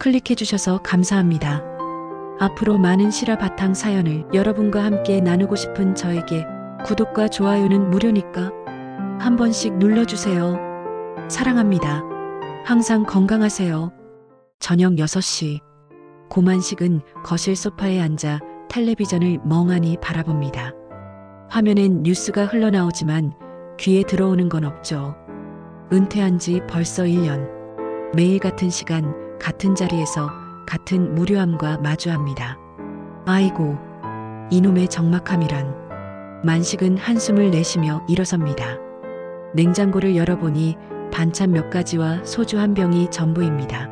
클릭해주셔서 감사합니다. 앞으로 많은 실화 바탕 사연을 여러분과 함께 나누고 싶은 저에게 구독과 좋아요는 무료니까 한 번씩 눌러주세요. 사랑합니다. 항상 건강하세요. 저녁 6시. 고만식은 거실 소파에 앉아 텔레비전을 멍하니 바라봅니다. 화면엔 뉴스가 흘러나오지만 귀에 들어오는 건 없죠. 은퇴한 지 벌써 1년. 매일 같은 시간, 같은 자리에서 같은 무료함과 마주합니다. 아이고, 이놈의 적막함이란. 만식은 한숨을 내쉬며 일어섭니다. 냉장고를 열어보니 반찬 몇 가지와 소주 한 병이 전부입니다.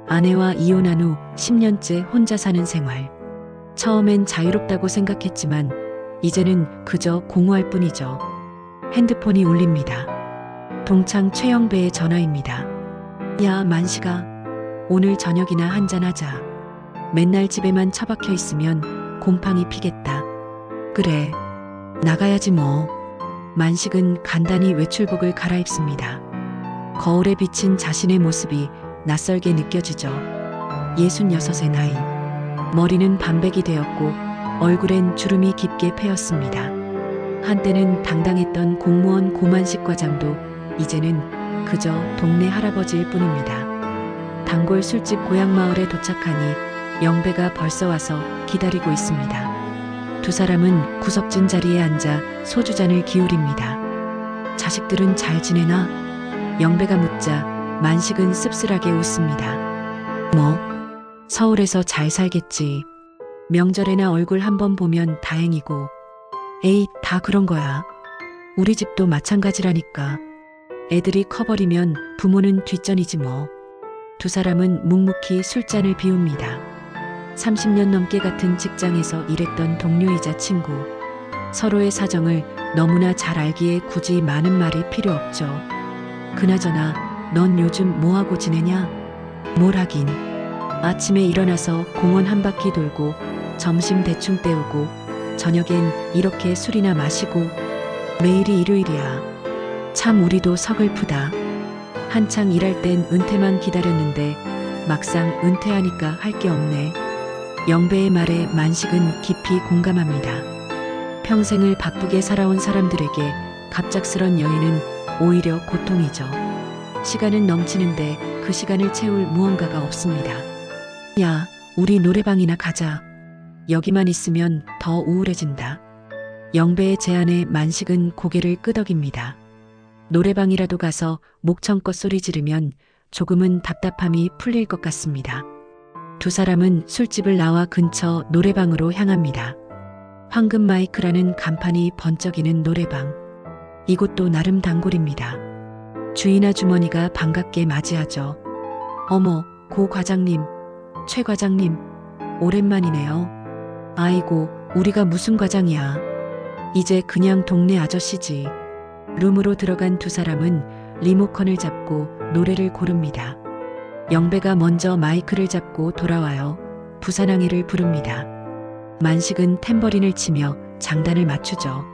아내와 이혼한 후 10년째 혼자 사는 생활. 처음엔 자유롭다고 생각했지만 이제는 그저 공허할 뿐이죠. 핸드폰이 울립니다. 동창 최영배의 전화입니다. 야, 만식아. 오늘 저녁이나 한잔하자. 맨날 집에만 처박혀 있으면 곰팡이 피겠다. 그래, 나가야지 뭐. 만식은 간단히 외출복을 갈아입습니다. 거울에 비친 자신의 모습이 낯설게 느껴지죠. 66의 나이. 머리는 반백이 되었고 얼굴엔 주름이 깊게 패였습니다. 한때는 당당했던 공무원 고만식 과장도 이제는 그저 동네 할아버지일 뿐입니다. 단골 술집 고향마을에 도착하니 영배가 벌써 와서 기다리고 있습니다. 두 사람은 구석진 자리에 앉아 소주잔을 기울입니다. 자식들은 잘 지내나? 영배가 묻자 만식은 씁쓸하게 웃습니다. 뭐? 서울에서 잘 살겠지. 명절에나 얼굴 한번 보면 다행이고. 에이, 다 그런 거야. 우리 집도 마찬가지라니까. 애들이 커버리면 부모는 뒷전이지 뭐. 두 사람은 묵묵히 술잔을 비웁니다. 30년 넘게 같은 직장에서 일했던 동료이자 친구. 서로의 사정을 너무나 잘 알기에 굳이 많은 말이 필요 없죠. 그나저나 넌 요즘 뭐하고 지내냐? 뭘 하긴. 아침에 일어나서 공원 한 바퀴 돌고 점심 대충 때우고 저녁엔 이렇게 술이나 마시고 매일이 일요일이야. 참 우리도 서글프다. 한창 일할 땐 은퇴만 기다렸는데 막상 은퇴하니까 할 게 없네. 영배의 말에 만식은 깊이 공감합니다. 평생을 바쁘게 살아온 사람들에게 갑작스런 여유는 오히려 고통이죠. 시간은 넘치는데 그 시간을 채울 무언가가 없습니다. 야, 우리 노래방이나 가자. 여기만 있으면 더 우울해진다. 영배의 제안에 만식은 고개를 끄덕입니다. 노래방이라도 가서 목청껏 소리 지르면 조금은 답답함이 풀릴 것 같습니다. 두 사람은 술집을 나와 근처 노래방으로 향합니다. 황금 마이크라는 간판이 번쩍이는 노래방. 이곳도 나름 단골입니다. 주인 아주머니가 반갑게 맞이하죠. 어머, 고 과장님, 최 과장님, 오랜만이네요. 아이고, 우리가 무슨 과장이야. 이제 그냥 동네 아저씨지. 룸으로 들어간 두 사람은 리모컨을 잡고 노래를 고릅니다. 영배가 먼저 마이크를 잡고 돌아와요. 부산항해를 부릅니다. 만식은 탬버린을 치며 장단을 맞추죠.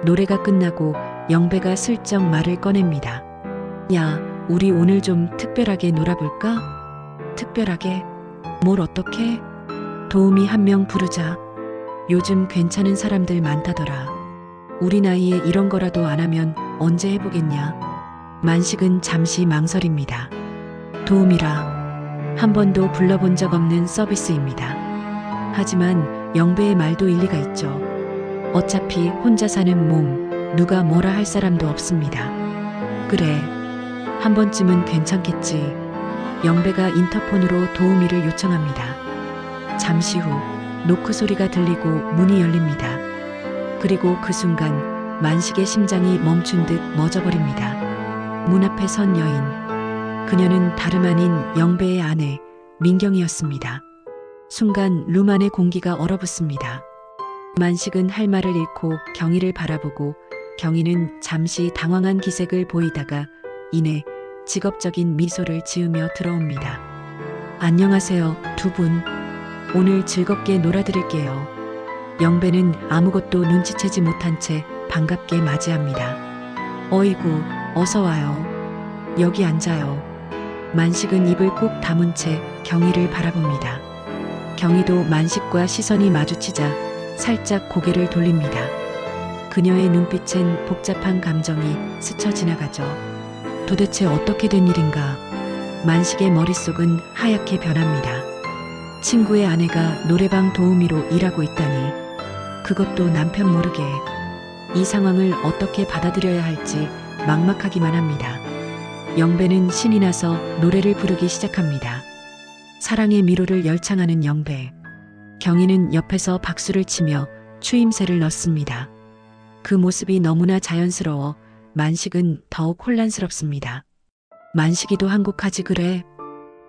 노래가 끝나고 영배가 슬쩍 말을 꺼냅니다. 야, 우리 오늘 좀 특별하게 놀아볼까? 특별하게? 뭘 어떻게? 도우미 한 명 부르자. 요즘 괜찮은 사람들 많다더라. 우리 나이에 이런 거라도 안 하면 언제 해보겠냐. 만식은 잠시 망설입니다. 도움이라. 한 번도 불러본 적 없는 서비스입니다. 하지만 영배의 말도 일리가 있죠. 어차피 혼자 사는 몸, 누가 뭐라 할 사람도 없습니다. 그래, 한 번쯤은 괜찮겠지. 영배가 인터폰으로 도우미를 요청합니다. 잠시 후 노크 소리가 들리고 문이 열립니다. 그리고 그 순간 만식의 심장이 멈춘 듯 멎어버립니다. 문 앞에 선 여인. 그녀는 다름 아닌 영배의 아내 민경이었습니다. 순간 룸 안의 공기가 얼어붙습니다. 만식은 할 말을 잃고 경희를 바라보고 경희는 잠시 당황한 기색을 보이다가 이내 직업적인 미소를 지으며 들어옵니다. 안녕하세요, 두 분. 오늘 즐겁게 놀아드릴게요. 영배는 아무것도 눈치채지 못한 채 반갑게 맞이합니다. 어이구, 어서 와요. 여기 앉아요. 만식은 입을 꼭 다문 채 경희를 바라봅니다. 경희도 만식과 시선이 마주치자 살짝 고개를 돌립니다. 그녀의 눈빛엔 복잡한 감정이 스쳐 지나가죠. 도대체 어떻게 된 일인가? 만식의 머릿속은 하얗게 변합니다. 친구의 아내가 노래방 도우미로 일하고 있다니, 그것도 남편 모르게. 이 상황을 어떻게 받아들여야 할지 막막하기만 합니다. 영배는 신이 나서 노래를 부르기 시작합니다. 사랑의 미로를 열창하는 영배. 경희는 옆에서 박수를 치며 추임새를 넣습니다. 그 모습이 너무나 자연스러워 만식은 더욱 혼란스럽습니다. 만식이도 한 곡 하지 그래.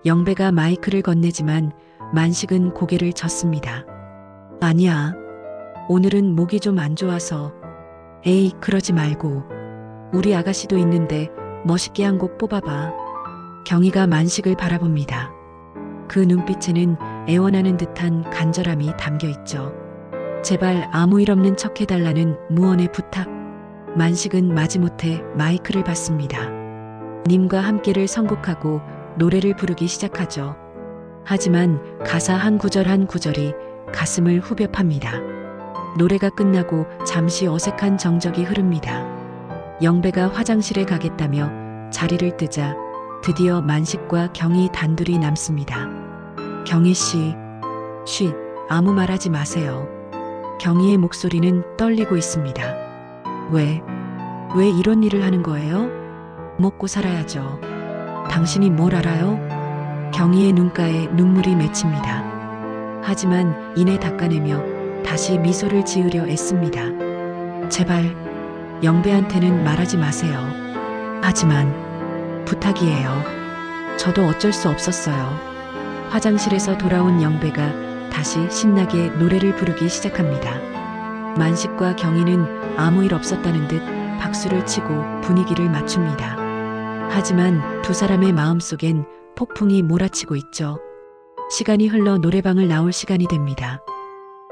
영배가 마이크를 건네지만 만식은 고개를 젓습니다. 아니야. 오늘은 목이 좀 안 좋아서. 에이, 그러지 말고. 우리 아가씨도 있는데 멋있게 한 곡 뽑아봐. 경희가 만식을 바라봅니다. 그 눈빛에는 애원하는 듯한 간절함이 담겨 있죠. 제발 아무 일 없는 척 해달라는 무언의 부탁. 만식은 마지못해 마이크를 받습니다. 님과 함께를 선곡하고 노래를 부르기 시작하죠. 하지만 가사 한 구절 한 구절이 가슴을 후벼 팝니다. 노래가 끝나고 잠시 어색한 정적이 흐릅니다. 영배가 화장실에 가겠다며 자리를 뜨자 드디어 만식과 경희 단둘이 남습니다. 경희 씨, 쉿, 아무 말하지 마세요. 경희의 목소리는 떨리고 있습니다. 왜 이런 일을 하는 거예요? 먹고 살아야죠. 당신이 뭘 알아요? 경희의 눈가에 눈물이 맺힙니다. 하지만 이내 닦아내며 다시 미소를 지으려 애씁니다. 제발 영배한테는 말하지 마세요. 하지만 부탁이에요. 저도 어쩔 수 없었어요. 화장실에서 돌아온 영배가 다시 신나게 노래를 부르기 시작합니다. 만식과 경희는 아무 일 없었다는 듯 박수를 치고 분위기를 맞춥니다. 하지만 두 사람의 마음속엔 폭풍이 몰아치고 있죠. 시간이 흘러 노래방을 나올 시간이 됩니다.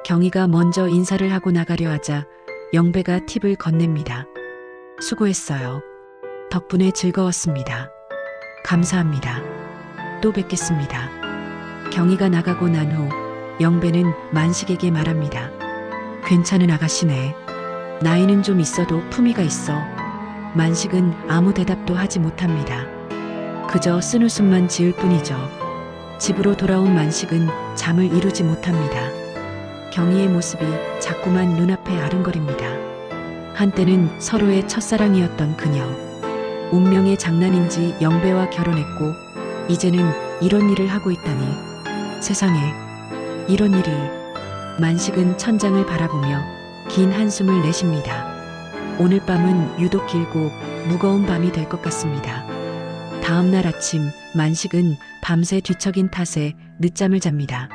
경희가 먼저 인사를 하고 나가려 하자 영배가 팁을 건넵니다. 수고했어요. 덕분에 즐거웠습니다. 감사합니다. 또 뵙겠습니다. 경희가 나가고 난 후 영배는 만식에게 말합니다. 괜찮은 아가씨네. 나이는 좀 있어도 품위가 있어. 만식은 아무 대답도 하지 못합니다. 그저 쓴웃음만 지을 뿐이죠. 집으로 돌아온 만식은 잠을 이루지 못합니다. 경희의 모습이 자꾸만 눈앞에 아른거립니다. 한때는 서로의 첫사랑이었던 그녀. 운명의 장난인지 영배와 결혼했고 이제는 이런 일을 하고 있다니. 세상에, 이런 일이. 만식은 천장을 바라보며 긴 한숨을 내쉽니다. 오늘 밤은 유독 길고 무거운 밤이 될 것 같습니다. 다음 날 아침 만식은 밤새 뒤척인 탓에 늦잠을 잡니다.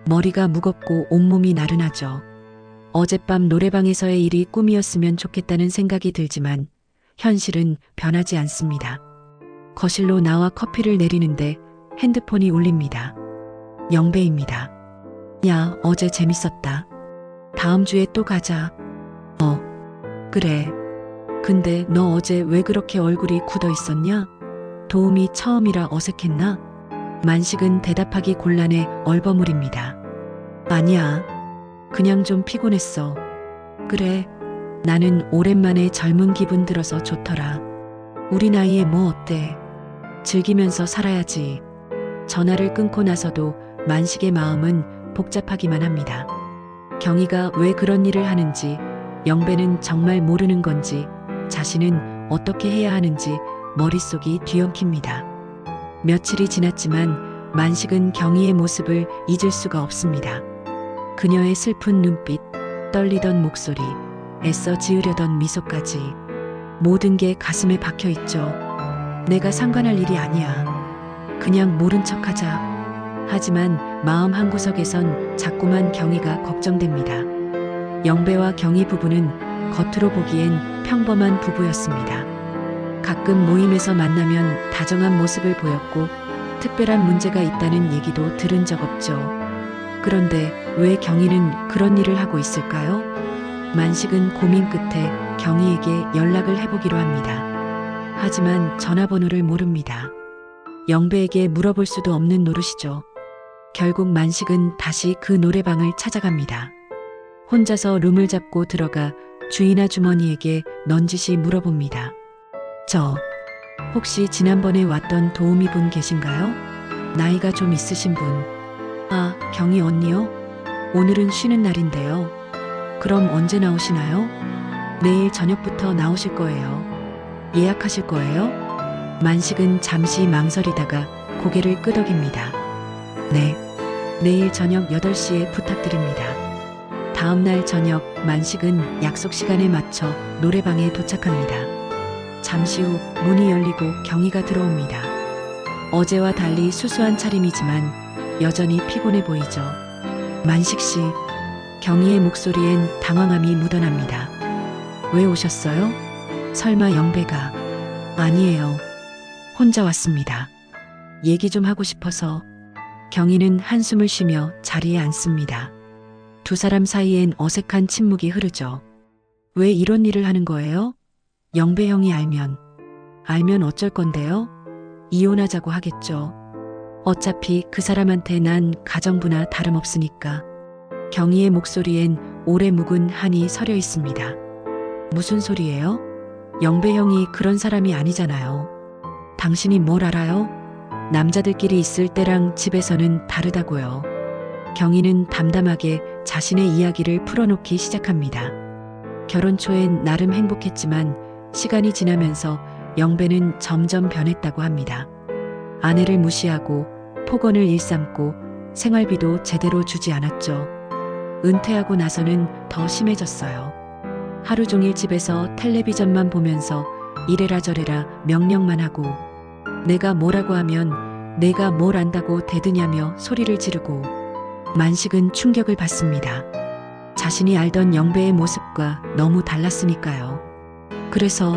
머리가 무겁고 온몸이 나른하죠. 어젯밤 노래방에서의 일이 꿈이었으면 좋겠다는 생각이 들지만 현실은 변하지 않습니다. 거실로 나와 커피를 내리는데 핸드폰이 울립니다. 영배입니다. 야, 어제 재밌었다. 다음 주에 또 가자. 그래. 근데 너 어제 왜 그렇게 얼굴이 굳어 있었냐? 도움이 처음이라 어색했나? 만식은 대답하기 곤란해 얼버무립니다. 아니야. 그냥 좀 피곤했어. 그래. 나는 오랜만에 젊은 기분 들어서 좋더라. 우리 나이에 뭐 어때? 즐기면서 살아야지. 전화를 끊고 나서도 만식의 마음은 복잡하기만 합니다. 경희가 왜 그런 일을 하는지, 영배는 정말 모르는 건지, 자신은 어떻게 해야 하는지 머릿속이 뒤엉킵니다. 며칠이 지났지만 만식은 경희의 모습을 잊을 수가 없습니다. 그녀의 슬픈 눈빛, 떨리던 목소리, 애써 지으려던 미소까지 모든 게 가슴에 박혀 있죠. 내가 상관할 일이 아니야. 그냥 모른 척하자. 하지만 마음 한구석에선 자꾸만 경희가 걱정됩니다. 영배와 경희 부부는 겉으로 보기엔 평범한 부부였습니다. 가끔 모임에서 만나면 다정한 모습을 보였고 특별한 문제가 있다는 얘기도 들은 적 없죠. 그런데 왜 경희는 그런 일을 하고 있을까요? 만식은 고민 끝에 경희에게 연락을 해보기로 합니다. 하지만 전화번호를 모릅니다. 영배에게 물어볼 수도 없는 노릇이죠. 결국 만식은 다시 그 노래방을 찾아갑니다. 혼자서 룸을 잡고 들어가 주인 아주머니에게 넌지시 물어봅니다. 저, 혹시 지난번에 왔던 도우미 분 계신가요? 나이가 좀 있으신 분. 아, 경희 언니요? 오늘은 쉬는 날인데요. 그럼 언제 나오시나요? 내일 저녁부터 나오실 거예요. 예약하실 거예요? 만식은 잠시 망설이다가 고개를 끄덕입니다. 네, 내일 저녁 8시에 부탁드립니다. 다음 날 저녁 만식은 약속 시간에 맞춰 노래방에 도착합니다. 잠시 후 문이 열리고 경희가 들어옵니다. 어제와 달리 수수한 차림이지만 여전히 피곤해 보이죠. 만식 씨, 경희의 목소리엔 당황함이 묻어납니다. 왜 오셨어요? 설마 영배가? 아니에요. 혼자 왔습니다. 얘기 좀 하고 싶어서. 경희는 한숨을 쉬며 자리에 앉습니다. 두 사람 사이엔 어색한 침묵이 흐르죠. 왜 이런 일을 하는 거예요? 영배 형이 알면 어쩔 건데요? 이혼하자고 하겠죠. 어차피 그 사람한테 난 가정부나 다름없으니까. 경희의 목소리엔 오래 묵은 한이 서려 있습니다. 무슨 소리예요? 영배 형이 그런 사람이 아니잖아요. 당신이 뭘 알아요? 남자들끼리 있을 때랑 집에서는 다르다고요. 경희는 담담하게 자신의 이야기를 풀어놓기 시작합니다. 결혼 초엔 나름 행복했지만 시간이 지나면서 영배는 점점 변했다고 합니다. 아내를 무시하고 폭언을 일삼고 생활비도 제대로 주지 않았죠. 은퇴하고 나서는 더 심해졌어요. 하루 종일 집에서 텔레비전만 보면서 이래라 저래라 명령만 하고 내가 뭐라고 하면 내가 뭘 안다고 대드냐며 소리를 지르고 만식은 충격을 받습니다. 자신이 알던 영배의 모습과 너무 달랐으니까요. 그래서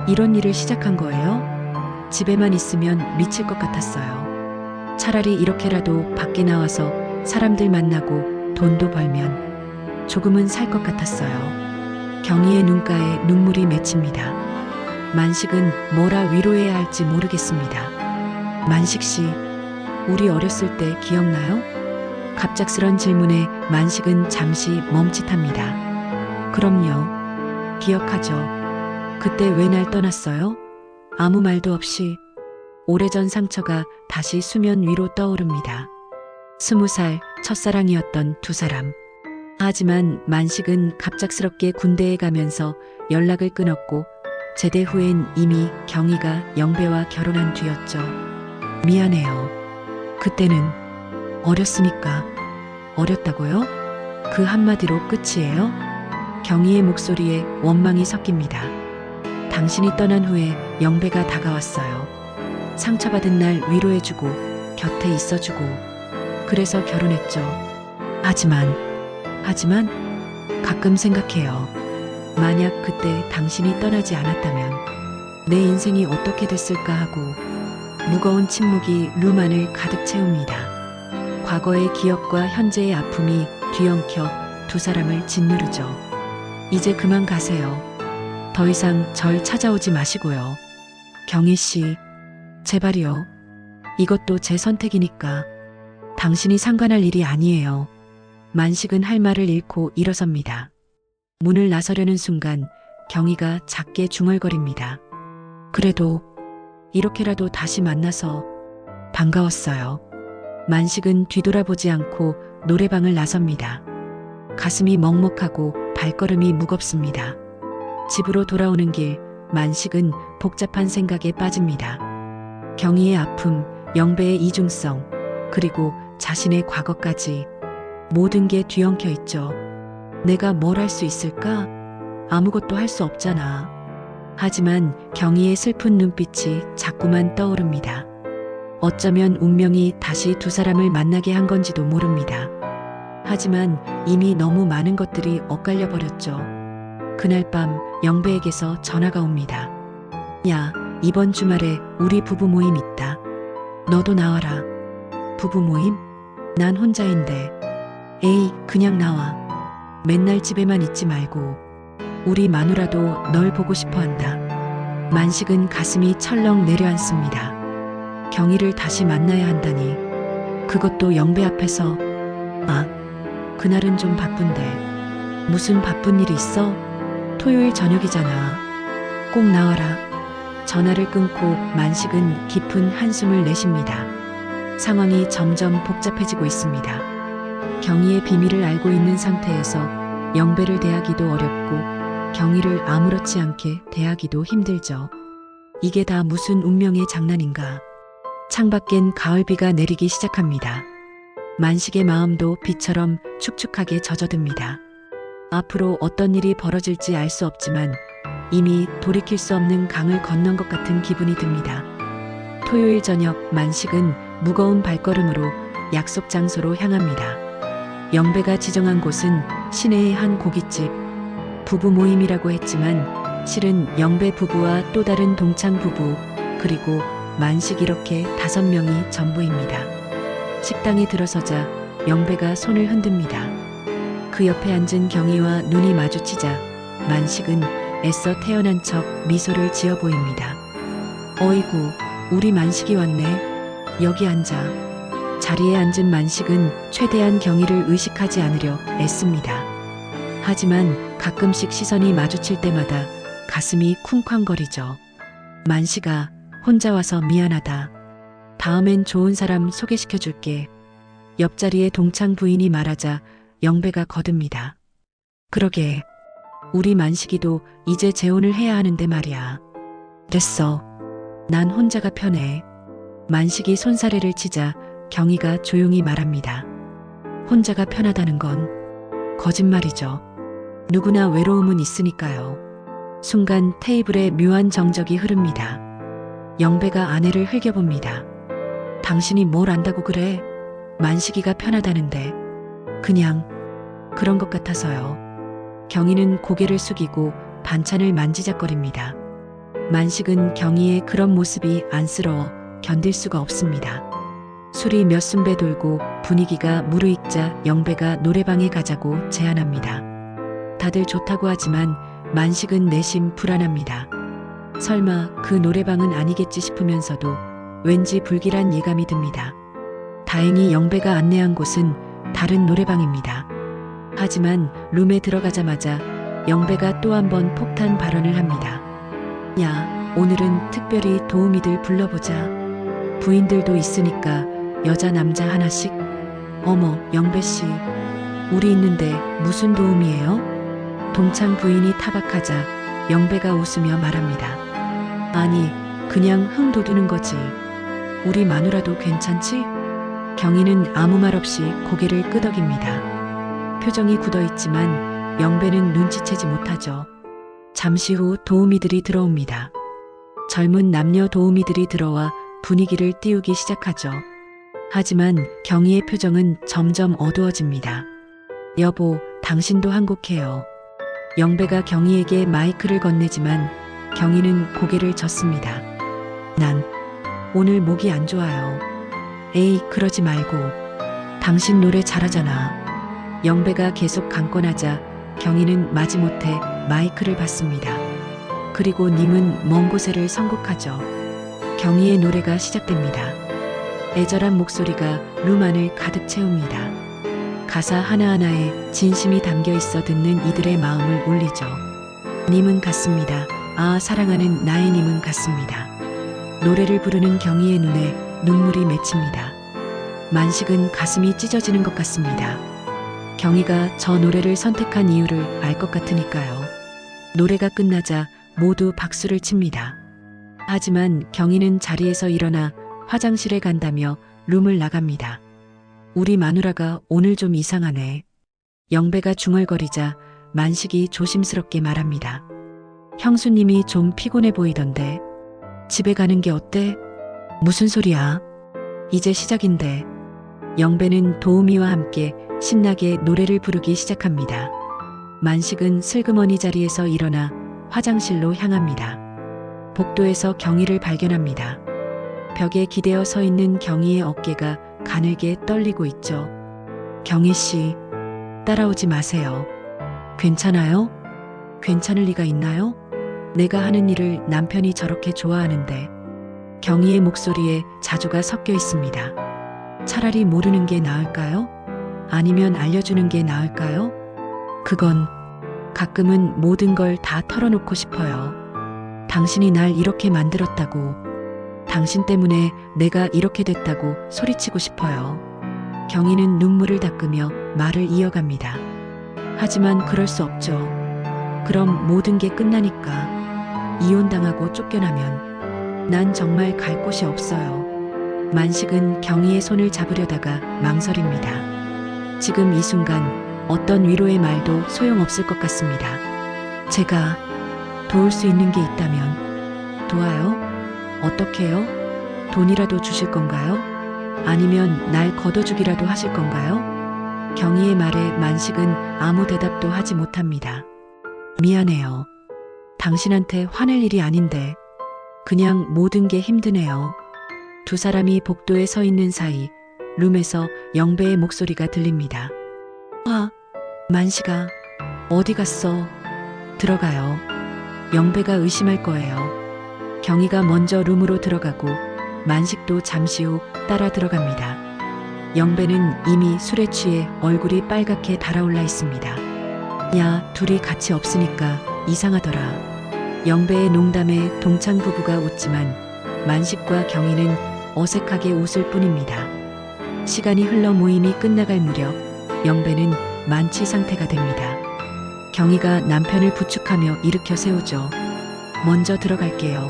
이런 일을 시작한 거예요? 집에만 있으면 미칠 것 같았어요. 차라리 이렇게라도 밖에 나와서 사람들 만나고 돈도 벌면 조금은 살 것 같았어요. 경희의 눈가에 눈물이 맺힙니다. 만식은 뭐라 위로해야 할지 모르겠습니다. 만식 씨, 우리 어렸을 때 기억나요? 갑작스런 질문에 만식은 잠시 멈칫합니다. 그럼요. 기억하죠. 그때 왜 날 떠났어요? 아무 말도 없이. 오래전 상처가 다시 수면 위로 떠오릅니다. 20살 첫사랑이었던 두 사람. 하지만 만식은 갑작스럽게 군대에 가면서 연락을 끊었고 제대 후엔 이미 경희가 영배와 결혼한 뒤였죠. 미안해요. 그때는 어렸으니까. 어렸다고요? 그 한마디로 끝이에요? 경희의 목소리에 원망이 섞입니다. 당신이 떠난 후에 영배가 다가왔어요. 상처받은 날 위로해주고 곁에 있어주고 그래서 결혼했죠. 하지만 가끔 생각해요. 만약 그때 당신이 떠나지 않았다면 내 인생이 어떻게 됐을까 하고 무거운 침묵이 룸 안을 가득 채웁니다. 과거의 기억과 현재의 아픔이 뒤엉켜 두 사람을 짓누르죠. 이제 그만 가세요. 더 이상 절 찾아오지 마시고요. 경희 씨, 제발이요. 이것도 제 선택이니까. 당신이 상관할 일이 아니에요. 만식은 할 말을 잃고 일어섭니다. 문을 나서려는 순간 경희가 작게 중얼거립니다. 그래도 이렇게라도 다시 만나서 반가웠어요. 만식은 뒤돌아보지 않고 노래방을 나섭니다. 가슴이 먹먹하고 발걸음이 무겁습니다. 집으로 돌아오는 길 만식은 복잡한 생각에 빠집니다. 경희의 아픔, 영배의 이중성, 그리고 자신의 과거까지 모든 게 뒤엉켜 있죠. 내가 뭘 할 수 있을까? 아무것도 할 수 없잖아. 하지만 경희의 슬픈 눈빛이 자꾸만 떠오릅니다. 어쩌면 운명이 다시 두 사람을 만나게 한 건지도 모릅니다. 하지만 이미 너무 많은 것들이 엇갈려 버렸죠. 그날 밤 영배에게서 전화가 옵니다. 야, 이번 주말에 우리 부부 모임 있다. 너도 나와라. 부부 모임? 난 혼자인데. 에이, 그냥 나와. 맨날 집에만 있지 말고. 우리 마누라도 널 보고 싶어 한다. 만식은 가슴이 철렁 내려앉습니다. 경희를 다시 만나야 한다니. 그것도 영배 앞에서. 아, 그날은 좀 바쁜데. 무슨 바쁜 일이 있어? 토요일 저녁이잖아. 꼭 나와라. 전화를 끊고 만식은 깊은 한숨을 내쉽니다. 상황이 점점 복잡해지고 있습니다. 경희의 비밀을 알고 있는 상태에서 영배를 대하기도 어렵고 경희를 아무렇지 않게 대하기도 힘들죠. 이게 다 무슨 운명의 장난인가. 창밖엔 가을비가 내리기 시작합니다. 만식의 마음도 비처럼 축축하게 젖어듭니다. 앞으로 어떤 일이 벌어질지 알 수 없지만 이미 돌이킬 수 없는 강을 건넌 것 같은 기분이 듭니다. 토요일 저녁 만식은 무거운 발걸음으로 약속 장소로 향합니다. 영배가 지정한 곳은 시내의 한 고깃집. 부부 모임이라고 했지만 실은 영배 부부와 또 다른 동창 부부 그리고 만식 이렇게 5명이 전부입니다. 식당에 들어서자 영배가 손을 흔듭니다. 그 옆에 앉은 경희와 눈이 마주치자 만식은 애써 태어난 척 미소를 지어 보입니다. 어이구, 우리 만식이 왔네. 여기 앉아. 자리에 앉은 만식은 최대한 경희를 의식하지 않으려 애씁니다. 하지만 가끔씩 시선이 마주칠 때마다 가슴이 쿵쾅거리죠. 만식아, 혼자 와서 미안하다. 다음엔 좋은 사람 소개시켜줄게. 옆자리에 동창 부인이 말하자 영배가 거듭니다. 그러게, 우리 만식이도 이제 재혼을 해야 하는데 말이야. 됐어. 난 혼자가 편해. 만식이 손사래를 치자 경희가 조용히 말합니다. 혼자가 편하다는 건 거짓말이죠. 누구나 외로움은 있으니까요. 순간 테이블에 묘한 정적이 흐릅니다. 영배가 아내를 흘겨봅니다. 당신이 뭘 안다고 그래? 만식이가 편하다는데. 그냥 그런 것 같아서요. 경희는 고개를 숙이고 반찬을 만지작거립니다. 만식은 경희의 그런 모습이 안쓰러워 견딜 수가 없습니다. 술이 몇 순배 돌고 분위기가 무르익자 영배가 노래방에 가자고 제안합니다. 다들 좋다고 하지만 만식은 내심 불안합니다. 설마 그 노래방은 아니겠지 싶으면서도 왠지 불길한 예감이 듭니다. 다행히 영배가 안내한 곳은 다른 노래방입니다. 하지만 룸에 들어가자마자 영배가 또 한 번 폭탄 발언을 합니다. 야, 오늘은 특별히 도우미들 불러보자. 부인들도 있으니까 여자 남자 하나씩. 어머, 영배씨. 우리 있는데 무슨 도움이에요? 동창 부인이 타박하자 영배가 웃으며 말합니다. 아니, 그냥 흥 돋우는 거지. 우리 마누라도 괜찮지? 경희는 아무 말 없이 고개를 끄덕입니다. 표정이 굳어있지만 영배는 눈치채지 못하죠. 잠시 후 도우미들이 들어옵니다. 젊은 남녀 도우미들이 들어와 분위기를 띄우기 시작하죠. 하지만 경희의 표정은 점점 어두워집니다. 여보, 당신도 한 곡 해요. 영배가 경희에게 마이크를 건네지만 경희는 고개를 젓습니다. 난 오늘 목이 안 좋아요. 에이, 그러지 말고. 당신 노래 잘하잖아. 영배가 계속 강권하자 경희는 마지못해 마이크를 받습니다. 그리고 님은 먼 곳에를 선곡하죠. 경희의 노래가 시작됩니다. 애절한 목소리가 룸 안을 가득 채웁니다. 가사 하나하나에 진심이 담겨 있어 듣는 이들의 마음을 울리죠. 님은 같습니다. 아, 사랑하는 나의 님은 같습니다. 노래를 부르는 경희의 눈에 눈물이 맺힙니다. 만식은 가슴이 찢어지는 것 같습니다. 경희가 저 노래를 선택한 이유를 알 것 같으니까요. 노래가 끝나자 모두 박수를 칩니다. 하지만 경희는 자리에서 일어나 화장실에 간다며 룸을 나갑니다. 우리 마누라가 오늘 좀 이상하네. 영배가 중얼거리자 만식이 조심스럽게 말합니다. 형수님이 좀 피곤해 보이던데. 집에 가는 게 어때? 무슨 소리야? 이제 시작인데. 영배는 도우미와 함께 신나게 노래를 부르기 시작합니다. 만식은 슬그머니 자리에서 일어나 화장실로 향합니다. 복도에서 경희를 발견합니다. 벽에 기대어 서 있는 경희의 어깨가 가늘게 떨리고 있죠. 경희 씨, 따라오지 마세요. 괜찮아요? 괜찮을 리가 있나요? 내가 하는 일을 남편이 저렇게 좋아하는데. 경희의 목소리에 자조가 섞여 있습니다. 차라리 모르는 게 나을까요? 아니면 알려주는 게 나을까요? 그건 가끔은 모든 걸 다 털어놓고 싶어요. 당신이 날 이렇게 만들었다고, 당신 때문에 내가 이렇게 됐다고 소리치고 싶어요. 경희는 눈물을 닦으며 말을 이어갑니다. 하지만 그럴 수 없죠. 그럼 모든 게 끝나니까. 이혼당하고 쫓겨나면 난 정말 갈 곳이 없어요. 만식은 경희의 손을 잡으려다가 망설입니다. 지금 이 순간 어떤 위로의 말도 소용없을 것 같습니다. 제가 도울 수 있는 게 있다면 도와요? 어떻게요? 돈이라도 주실 건가요? 아니면 날 걷어주기라도 하실 건가요? 경희의 말에 만식은 아무 대답도 하지 못합니다. 미안해요. 당신한테 화낼 일이 아닌데 그냥 모든 게 힘드네요. 두 사람이 복도에 서 있는 사이 룸에서 영배의 목소리가 들립니다. 만식아, 어디 갔어? 들어가요. 영배가 의심할 거예요. 경희가 먼저 룸으로 들어가고 만식도 잠시 후 따라 들어갑니다. 영배는 이미 술에 취해 얼굴이 빨갛게 달아올라 있습니다. 야, 둘이 같이 없으니까 이상하더라. 영배의 농담에 동창 부부가 웃지만 만식과 경희는 어색하게 웃을 뿐입니다. 시간이 흘러 모임이 끝나갈 무렵 영배는 만취 상태가 됩니다. 경희가 남편을 부축하며 일으켜 세우죠. 먼저 들어갈게요.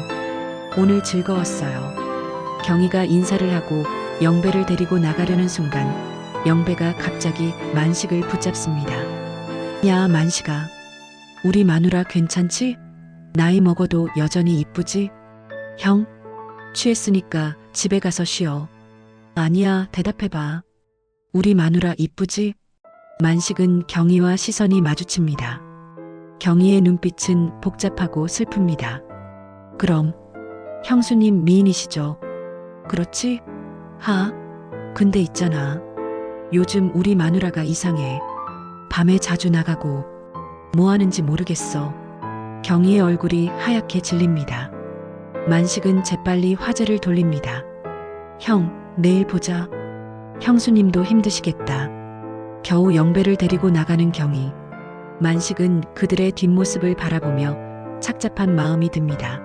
오늘 즐거웠어요. 경희가 인사를 하고 영배를 데리고 나가려는 순간 영배가 갑자기 만식을 붙잡습니다. 야, 만식아. 우리 마누라 괜찮지? 나이 먹어도 여전히 이쁘지? 형, 취했으니까 집에 가서 쉬어. 아니야, 대답해봐. 우리 마누라 이쁘지? 만식은 경희와 시선이 마주칩니다. 경희의 눈빛은 복잡하고 슬픕니다. 그럼 형수님 미인이시죠? 그렇지? 근데 있잖아. 요즘 우리 마누라가 이상해. 밤에 자주 나가고 뭐 하는지 모르겠어. 경희의 얼굴이 하얗게 질립니다. 만식은 재빨리 화제를 돌립니다. 형, 내일 보자. 형수님도 힘드시겠다. 겨우 영배를 데리고 나가는 경희. 만식은 그들의 뒷모습을 바라보며 착잡한 마음이 듭니다.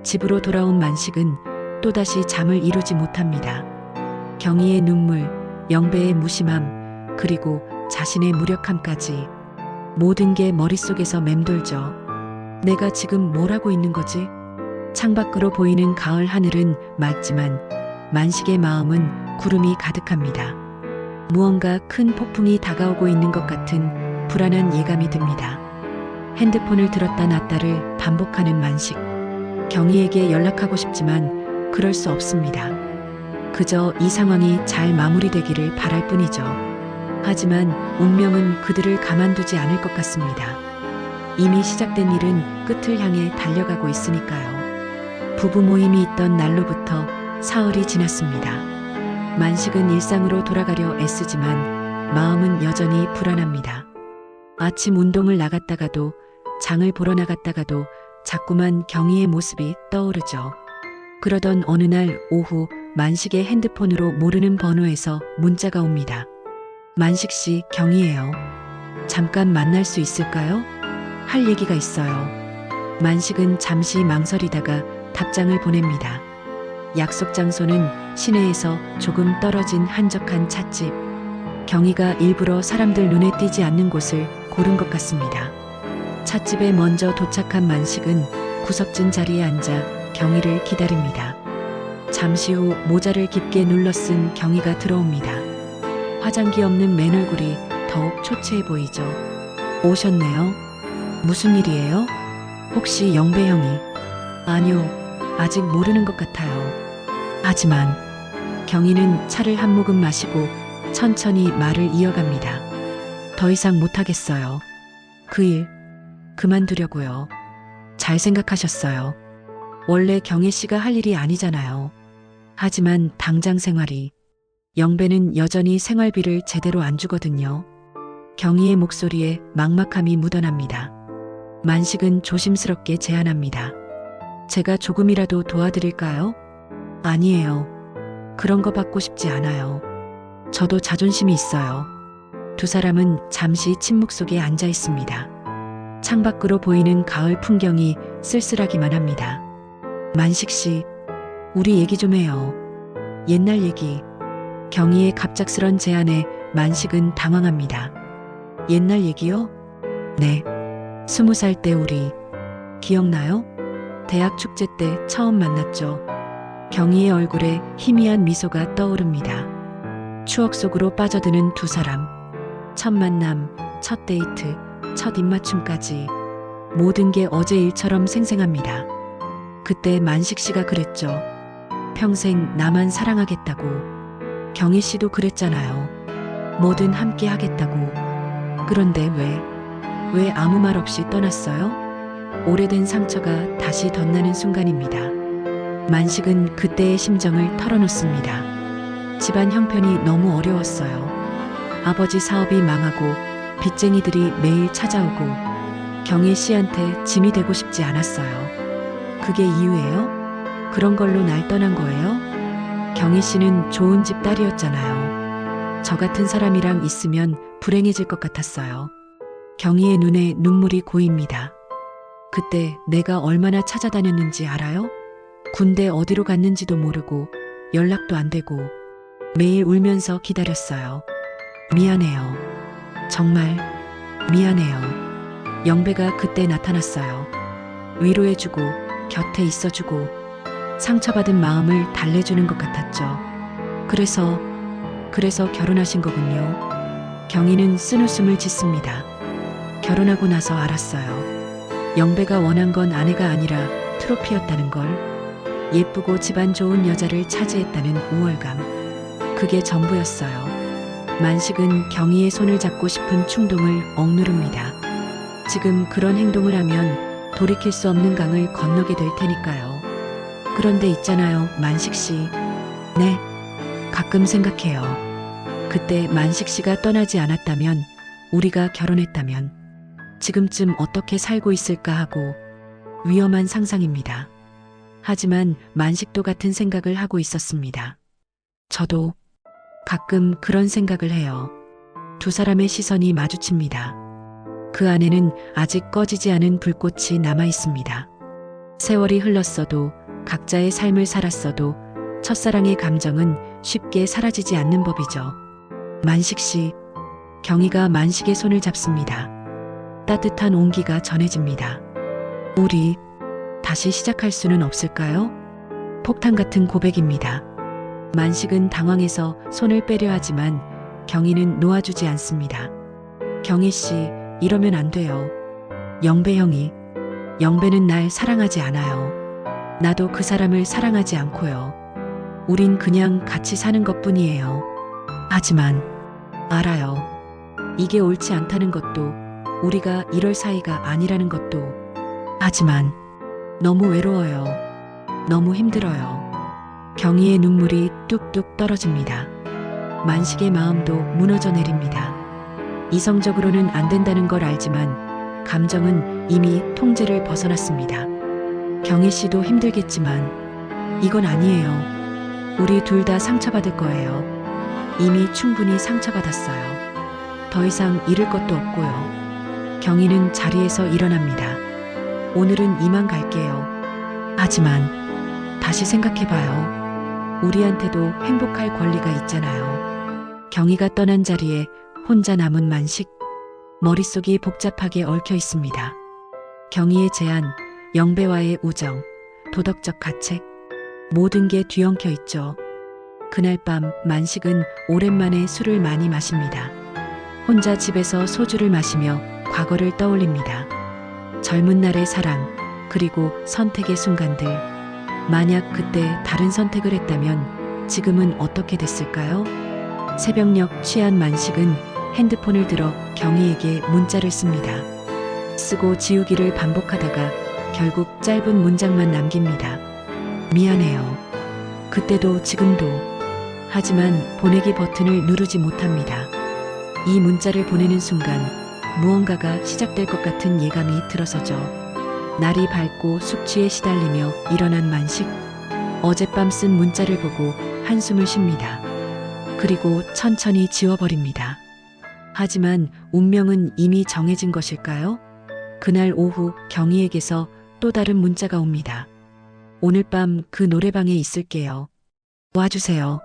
집으로 돌아온 만식은 또다시 잠을 이루지 못합니다. 경희의 눈물, 영배의 무심함, 그리고 자신의 무력함까지 모든 게 머릿속에서 맴돌죠. 내가 지금 뭘 하고 있는 거지? 창밖으로 보이는 가을 하늘은 맑지만 만식의 마음은 구름이 가득합니다. 무언가 큰 폭풍이 다가오고 있는 것 같은 불안한 예감이 듭니다. 핸드폰을 들었다 놨다를 반복하는 만식. 경희에게 연락하고 싶지만 그럴 수 없습니다. 그저 이 상황이 잘 마무리되기를 바랄 뿐이죠. 하지만 운명은 그들을 가만두지 않을 것 같습니다. 이미 시작된 일은 끝을 향해 달려가고 있으니까요. 부부 모임이 있던 날로부터 사흘이 지났습니다. 만식은 일상으로 돌아가려 애쓰지만 마음은 여전히 불안합니다. 아침 운동을 나갔다가도 장을 보러 나갔다가도 자꾸만 경희의 모습이 떠오르죠. 그러던 어느 날 오후 만식의 핸드폰으로 모르는 번호에서 문자가 옵니다. 만식 씨, 경희예요. 잠깐 만날 수 있을까요? 할 얘기가 있어요. 만식은 잠시 망설이다가 답장을 보냅니다. 약속 장소는 시내에서 조금 떨어진 한적한 찻집. 경희가 일부러 사람들 눈에 띄지 않는 곳을 고른 것 같습니다. 찻집에 먼저 도착한 만식은 구석진 자리에 앉아 경희를 기다립니다. 잠시 후 모자를 깊게 눌러 쓴 경희가 들어옵니다. 화장기 없는 맨 얼굴이 더욱 초췌해 보이죠. 오셨네요. 무슨 일이에요? 혹시 영배 형이? 아니요, 아직 모르는 것 같아요. 하지만 경희는 차를 한 모금 마시고 천천히 말을 이어갑니다. 더 이상 못하겠어요. 그 일 그만두려고요. 잘 생각하셨어요. 원래 경혜 씨가 할 일이 아니잖아요. 하지만 당장 생활이, 영배는 여전히 생활비를 제대로 안 주거든요. 경희의 목소리에 막막함이 묻어납니다. 만식은 조심스럽게 제안합니다. 제가 조금이라도 도와드릴까요? 아니에요. 그런 거 받고 싶지 않아요. 저도 자존심이 있어요. 두 사람은 잠시 침묵 속에 앉아 있습니다. 창밖으로 보이는 가을 풍경이 쓸쓸하기만 합니다. 만식 씨, 우리 얘기 좀 해요. 옛날 얘기. 경희의 갑작스런 제안에 만식은 당황합니다. 옛날 얘기요? 네. 20살 때 우리. 기억나요? 대학 축제 때 처음 만났죠. 경희의 얼굴에 희미한 미소가 떠오릅니다. 추억 속으로 빠져드는 두 사람. 첫 만남, 첫 데이트, 첫 입맞춤까지 모든 게 어제 일처럼 생생합니다. 그때 만식 씨가 그랬죠. 평생 나만 사랑하겠다고. 경희 씨도 그랬잖아요. 뭐든 함께 하겠다고. 그런데 왜 아무 말 없이 떠났어요? 오래된 상처가 다시 덧나는 순간입니다. 만식은 그때의 심정을 털어놓습니다. 집안 형편이 너무 어려웠어요. 아버지 사업이 망하고 빚쟁이들이 매일 찾아오고 경희 씨한테 짐이 되고 싶지 않았어요. 그게 이유예요? 그런 걸로 날 떠난 거예요? 경희 씨는 좋은 집 딸이었잖아요. 저 같은 사람이랑 있으면 불행해질 것 같았어요. 경희의 눈에 눈물이 고입니다. 그때 내가 얼마나 찾아다녔는지 알아요? 군대 어디로 갔는지도 모르고 연락도 안 되고 매일 울면서 기다렸어요. 미안해요. 정말 미안해요. 영배가 그때 나타났어요. 위로해주고 곁에 있어주고 상처받은 마음을 달래주는 것 같았죠. 그래서 결혼하신 거군요. 경희는 쓴웃음을 짓습니다. 결혼하고 나서 알았어요. 영배가 원한 건 아내가 아니라 트로피였다는 걸. 예쁘고 집안 좋은 여자를 차지했다는 우월감. 그게 전부였어요. 만식은 경희의 손을 잡고 싶은 충동을 억누릅니다. 지금 그런 행동을 하면 돌이킬 수 없는 강을 건너게 될 테니까요. 그런데 있잖아요, 만식 씨. 네, 가끔 생각해요. 그때 만식 씨가 떠나지 않았다면, 우리가 결혼했다면, 지금쯤 어떻게 살고 있을까 하고 위험한 상상입니다. 하지만 만식도 같은 생각을 하고 있었습니다. 저도 가끔 그런 생각을 해요. 두 사람의 시선이 마주칩니다. 그 안에는 아직 꺼지지 않은 불꽃이 남아 있습니다. 세월이 흘렀어도 각자의 삶을 살았어도 첫사랑의 감정은 쉽게 사라지지 않는 법이죠. 만식 씨, 경희가 만식의 손을 잡습니다. 따뜻한 온기가 전해집니다. 우리 다시 시작할 수는 없을까요? 폭탄 같은 고백입니다. 만식은 당황해서 손을 빼려 하지만 경희는 놓아주지 않습니다. 경희 씨, 이러면 안 돼요. 영배 형이. 영배는 날 사랑하지 않아요. 나도 그 사람을 사랑하지 않고요. 우린 그냥 같이 사는 것뿐이에요. 하지만 알아요. 이게 옳지 않다는 것도, 우리가 이럴 사이가 아니라는 것도. 하지만 너무 외로워요. 너무 힘들어요. 경희의 눈물이 뚝뚝 떨어집니다. 만식의 마음도 무너져 내립니다. 이성적으로는 안 된다는 걸 알지만 감정은 이미 통제를 벗어났습니다. 경희 씨도 힘들겠지만 이건 아니에요. 우리 둘 다 상처받을 거예요. 이미 충분히 상처받았어요. 더 이상 잃을 것도 없고요. 경희는 자리에서 일어납니다. 오늘은 이만 갈게요. 하지만 다시 생각해봐요. 우리한테도 행복할 권리가 있잖아요. 경희가 떠난 자리에 혼자 남은 만식. 머릿속이 복잡하게 얽혀 있습니다. 경희의 제안, 영배와의 우정, 도덕적 가책, 모든 게 뒤엉켜 있죠. 그날 밤 만식은 오랜만에 술을 많이 마십니다. 혼자 집에서 소주를 마시며 과거를 떠올립니다. 젊은 날의 사랑, 그리고 선택의 순간들. 만약 그때 다른 선택을 했다면 지금은 어떻게 됐을까요? 새벽녘 취한 만식은 핸드폰을 들어 경희에게 문자를 씁니다. 쓰고 지우기를 반복하다가 결국 짧은 문장만 남깁니다. 미안해요. 그때도 지금도. 하지만 보내기 버튼을 누르지 못합니다. 이 문자를 보내는 순간 무언가가 시작될 것 같은 예감이 들어서죠. 날이 밝고 숙취에 시달리며 일어난 만식. 어젯밤 쓴 문자를 보고 한숨을 쉽니다. 그리고 천천히 지워버립니다. 하지만 운명은 이미 정해진 것일까요? 그날 오후 경희에게서 또 다른 문자가 옵니다. 오늘 밤 그 노래방에 있을게요. 와주세요.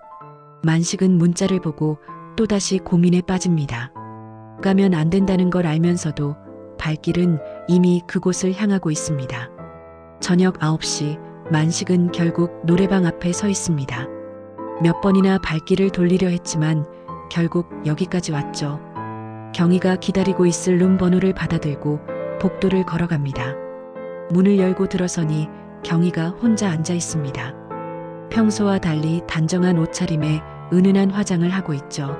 만식은 문자를 보고 또다시 고민에 빠집니다. 가면 안 된다는 걸 알면서도 발길은 이미 그곳을 향하고 있습니다. 저녁 9시 만식은 결국 노래방 앞에 서 있습니다. 몇 번이나 발길을 돌리려 했지만 결국 여기까지 왔죠. 경희가 기다리고 있을 룸 번호를 받아들고 복도를 걸어갑니다. 문을 열고 들어서니 경희가 혼자 앉아 있습니다. 평소와 달리 단정한 옷차림에 은은한 화장을 하고 있죠.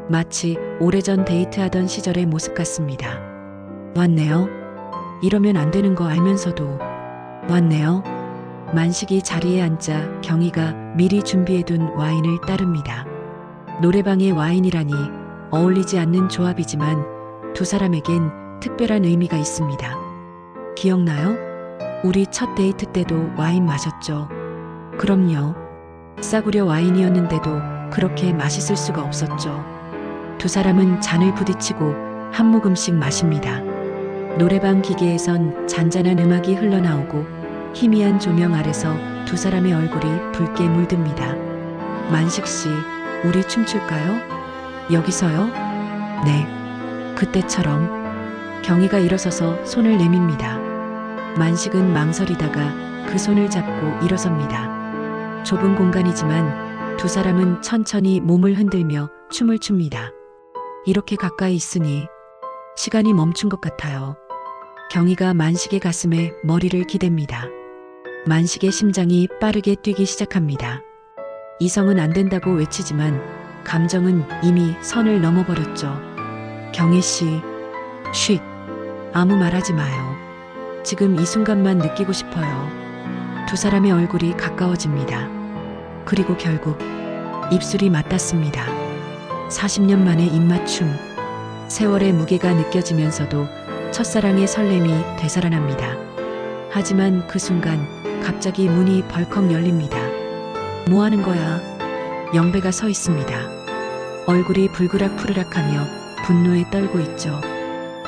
마치 오래전 데이트하던 시절의 모습 같습니다. 왔네요. 이러면 안 되는 거 알면서도 왔네요. 만식이 자리에 앉자 경희가 미리 준비해둔 와인을 따릅니다. 노래방의 와인이라니 어울리지 않는 조합이지만 두 사람에겐 특별한 의미가 있습니다. 기억나요? 우리 첫 데이트 때도 와인 마셨죠. 그럼요. 싸구려 와인이었는데도 그렇게 맛있을 수가 없었죠. 두 사람은 잔을 부딪히고 한 모금씩 마십니다. 노래방 기계에선 잔잔한 음악이 흘러나오고 희미한 조명 아래서 두 사람의 얼굴이 붉게 물듭니다. 만식 씨, 우리 춤출까요? 여기서요? 네. 그때처럼. 경희가 일어서서 손을 내밉니다. 만식은 망설이다가 그 손을 잡고 일어섭니다. 좁은 공간이지만 두 사람은 천천히 몸을 흔들며 춤을 춥니다. 이렇게 가까이 있으니 시간이 멈춘 것 같아요. 경희가 만식의 가슴에 머리를 기댑니다. 만식의 심장이 빠르게 뛰기 시작합니다. 이성은 안 된다고 외치지만 감정은 이미 선을 넘어버렸죠. 경희 씨, 쉿. 아무 말하지 마요. 지금 이 순간만 느끼고 싶어요. 두 사람의 얼굴이 가까워집니다. 그리고 결국 입술이 맞닿습니다. 40년 만의 입맞춤. 세월의 무게가 느껴지면서도 첫사랑의 설렘이 되살아납니다. 하지만 그 순간 갑자기 문이 벌컥 열립니다. 뭐 하는 거야? 영배가 서 있습니다. 얼굴이 불그락푸르락하며 분노에 떨고 있죠.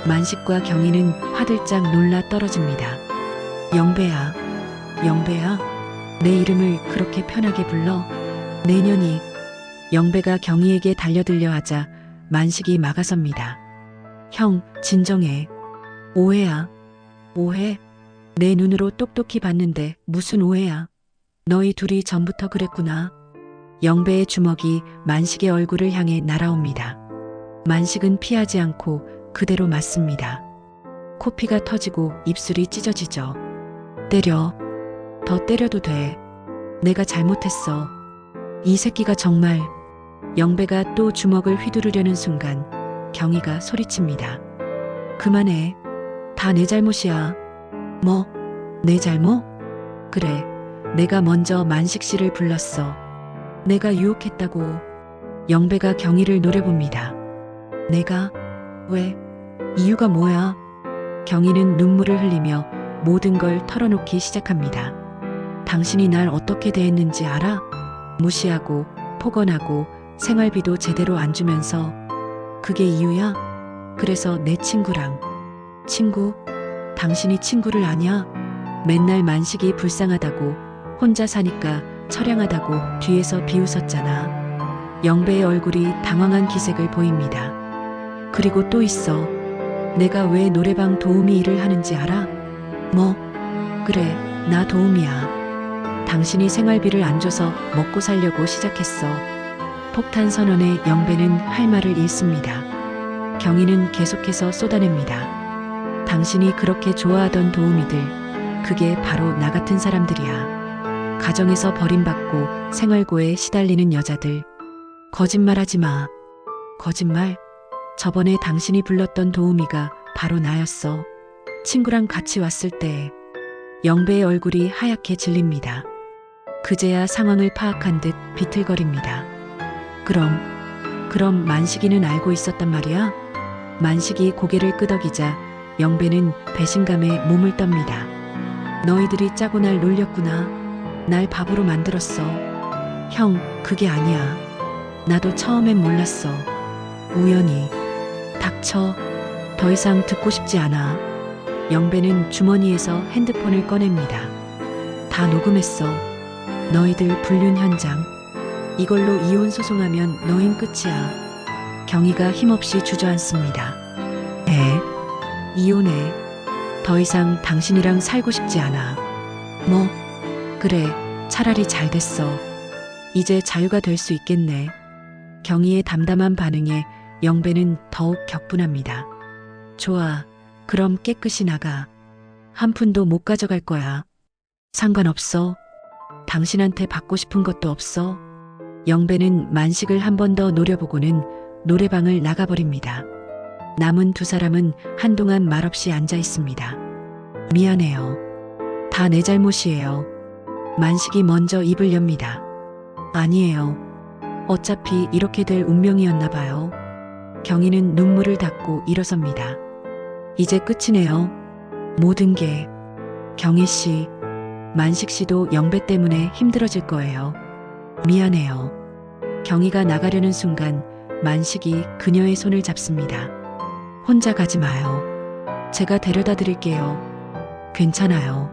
만식과 경희는 화들짝 놀라 떨어집니다. 영배야, 영배야, 내 이름을 그렇게 편하게 불러? 내년이. 영배가 경희에게 달려들려 하자 만식이 막아섭니다. 형, 진정해. 오해야. 오해? 내 눈으로 똑똑히 봤는데 무슨 오해야? 너희 둘이 전부터 그랬구나. 영배의 주먹이 만식의 얼굴을 향해 날아옵니다. 만식은 피하지 않고 그대로 맞습니다. 코피가 터지고 입술이 찢어지죠. 때려. 더 때려도 돼. 내가 잘못했어. 이 새끼가 정말. 영배가 또 주먹을 휘두르려는 순간 경희가 소리칩니다. 그만해. 다 내 잘못이야. 뭐? 내 잘못? 그래. 내가 먼저 만식 씨를 불렀어. 내가 유혹했다고. 영배가 경희를 노려봅니다. 내가? 왜? 이유가 뭐야? 경희는 눈물을 흘리며 모든 걸 털어놓기 시작합니다. 당신이 날 어떻게 대했는지 알아? 무시하고 폭언하고 생활비도 제대로 안 주면서. 그게 이유야? 그래서 내 친구랑. 친구? 당신이 친구를 아냐? 맨날 만식이 불쌍하다고 혼자 사니까 처량하다고 뒤에서 비웃었잖아. 영배의 얼굴이 당황한 기색을 보입니다. 그리고 또 있어. 내가 왜 노래방 도우미 일을 하는지 알아? 뭐? 그래, 나 도우미야. 당신이 생활비를 안 줘서 먹고 살려고 시작했어. 폭탄 선언에 영배는 할 말을 잃습니다. 경희는 계속해서 쏟아냅니다. 당신이 그렇게 좋아하던 도우미들, 그게 바로 나 같은 사람들이야. 가정에서 버림받고 생활고에 시달리는 여자들. 거짓말하지 마. 거짓말? 저번에 당신이 불렀던 도우미가 바로 나였어. 친구랑 같이 왔을 때. 영배의 얼굴이 하얗게 질립니다. 그제야 상황을 파악한 듯 비틀거립니다. 그럼 만식이는 알고 있었단 말이야? 만식이 고개를 끄덕이자 영배는 배신감에 몸을 떱니다. 너희들이 짜고 날 놀렸구나. 날 바보로 만들었어. 형, 그게 아니야. 나도 처음엔 몰랐어. 우연히. 닥쳐. 더 이상 듣고 싶지 않아. 영배는 주머니에서 핸드폰을 꺼냅니다. 다 녹음했어. 너희들 불륜 현장. 이걸로 이혼 소송하면 너흰 끝이야. 경희가 힘없이 주저앉습니다. 네. 이혼해. 더 이상 당신이랑 살고 싶지 않아. 뭐? 그래, 차라리 잘 됐어. 이제 자유가 될 수 있겠네. 경희의 담담한 반응에 영배는 더욱 격분합니다. 좋아. 그럼 깨끗이 나가. 한 푼도 못 가져갈 거야. 상관없어. 당신한테 받고 싶은 것도 없어. 영배는 만식을 한 번 더 노려보고는 노래방을 나가버립니다. 남은 두 사람은 한동안 말없이 앉아 있습니다. 미안해요. 다 내 잘못이에요. 만식이 먼저 입을 엽니다. 아니에요. 어차피 이렇게 될 운명이었나 봐요. 경희는 눈물을 닦고 일어섭니다. 이제 끝이네요. 모든 게. 경희 씨, 만식 씨도 영배 때문에 힘들어질 거예요. 미안해요. 경희가 나가려는 순간 만식이 그녀의 손을 잡습니다. 혼자 가지 마요. 제가 데려다 드릴게요. 괜찮아요.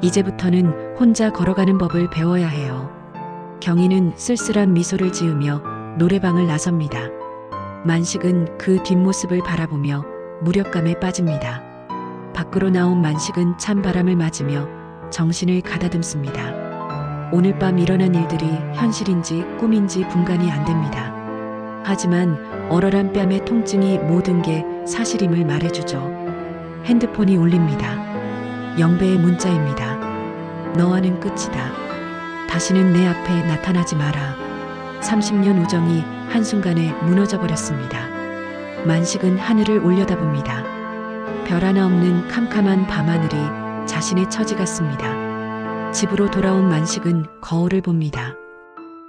이제부터는 혼자 걸어가는 법을 배워야 해요. 경희는 쓸쓸한 미소를 지으며 노래방을 나섭니다. 만식은 그 뒷모습을 바라보며 무력감에 빠집니다. 밖으로 나온 만식은 찬 바람을 맞으며 정신을 가다듬습니다. 오늘 밤 일어난 일들이 현실인지 꿈인지 분간이 안 됩니다. 하지만 얼얼한 뺨의 통증이 모든 게 사실임을 말해주죠. 핸드폰이 울립니다. 영배의 문자입니다. 너와는 끝이다. 다시는 내 앞에 나타나지 마라. 30년 우정이 한순간에 무너져 버렸습니다. 만식은 하늘을 올려다봅니다. 별 하나 없는 캄캄한 밤하늘이 자신의 처지 같습니다. 집으로 돌아온 만식은 거울을 봅니다.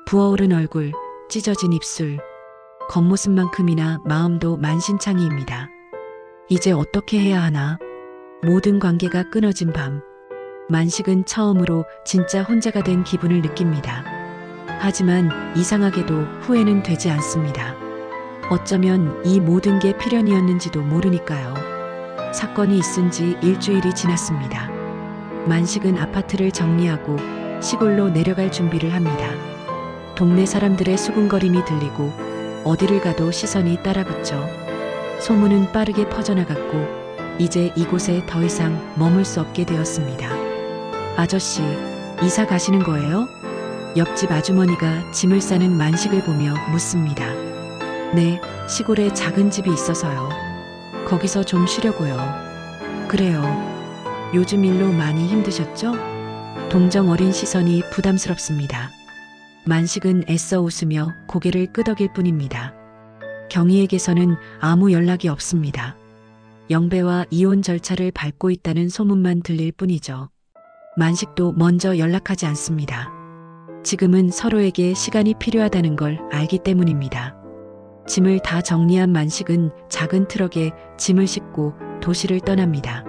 부어오른 얼굴, 찢어진 입술, 겉모습만큼이나 마음도 만신창이입니다. 이제 어떻게 해야 하나? 모든 관계가 끊어진 밤. 만식은 처음으로 진짜 혼자가 된 기분을 느낍니다. 하지만 이상하게도 후회는 되지 않습니다. 어쩌면 이 모든 게 필연이었는지도 모르니까요. 사건이 있은 지 일주일이 지났습니다. 만식은 아파트를 정리하고 시골로 내려갈 준비를 합니다. 동네 사람들의 수군거림이 들리고 어디를 가도 시선이 따라붙죠. 소문은 빠르게 퍼져나갔고 이제 이곳에 더 이상 머물 수 없게 되었습니다. 아저씨, 이사 가시는 거예요? 옆집 아주머니가 짐을 싸는 만식을 보며 묻습니다. 네, 시골에 작은 집이 있어서요. 거기서 좀 쉬려고요. 그래요. 요즘 일로 많이 힘드셨죠? 동정 어린 시선이 부담스럽습니다. 만식은 애써 웃으며 고개를 끄덕일 뿐입니다. 경희에게서는 아무 연락이 없습니다. 영배와 이혼 절차를 밟고 있다는 소문만 들릴 뿐이죠. 만식도 먼저 연락하지 않습니다. 지금은 서로에게 시간이 필요하다는 걸 알기 때문입니다. 짐을 다 정리한 만식은 작은 트럭에 짐을 싣고 도시를 떠납니다.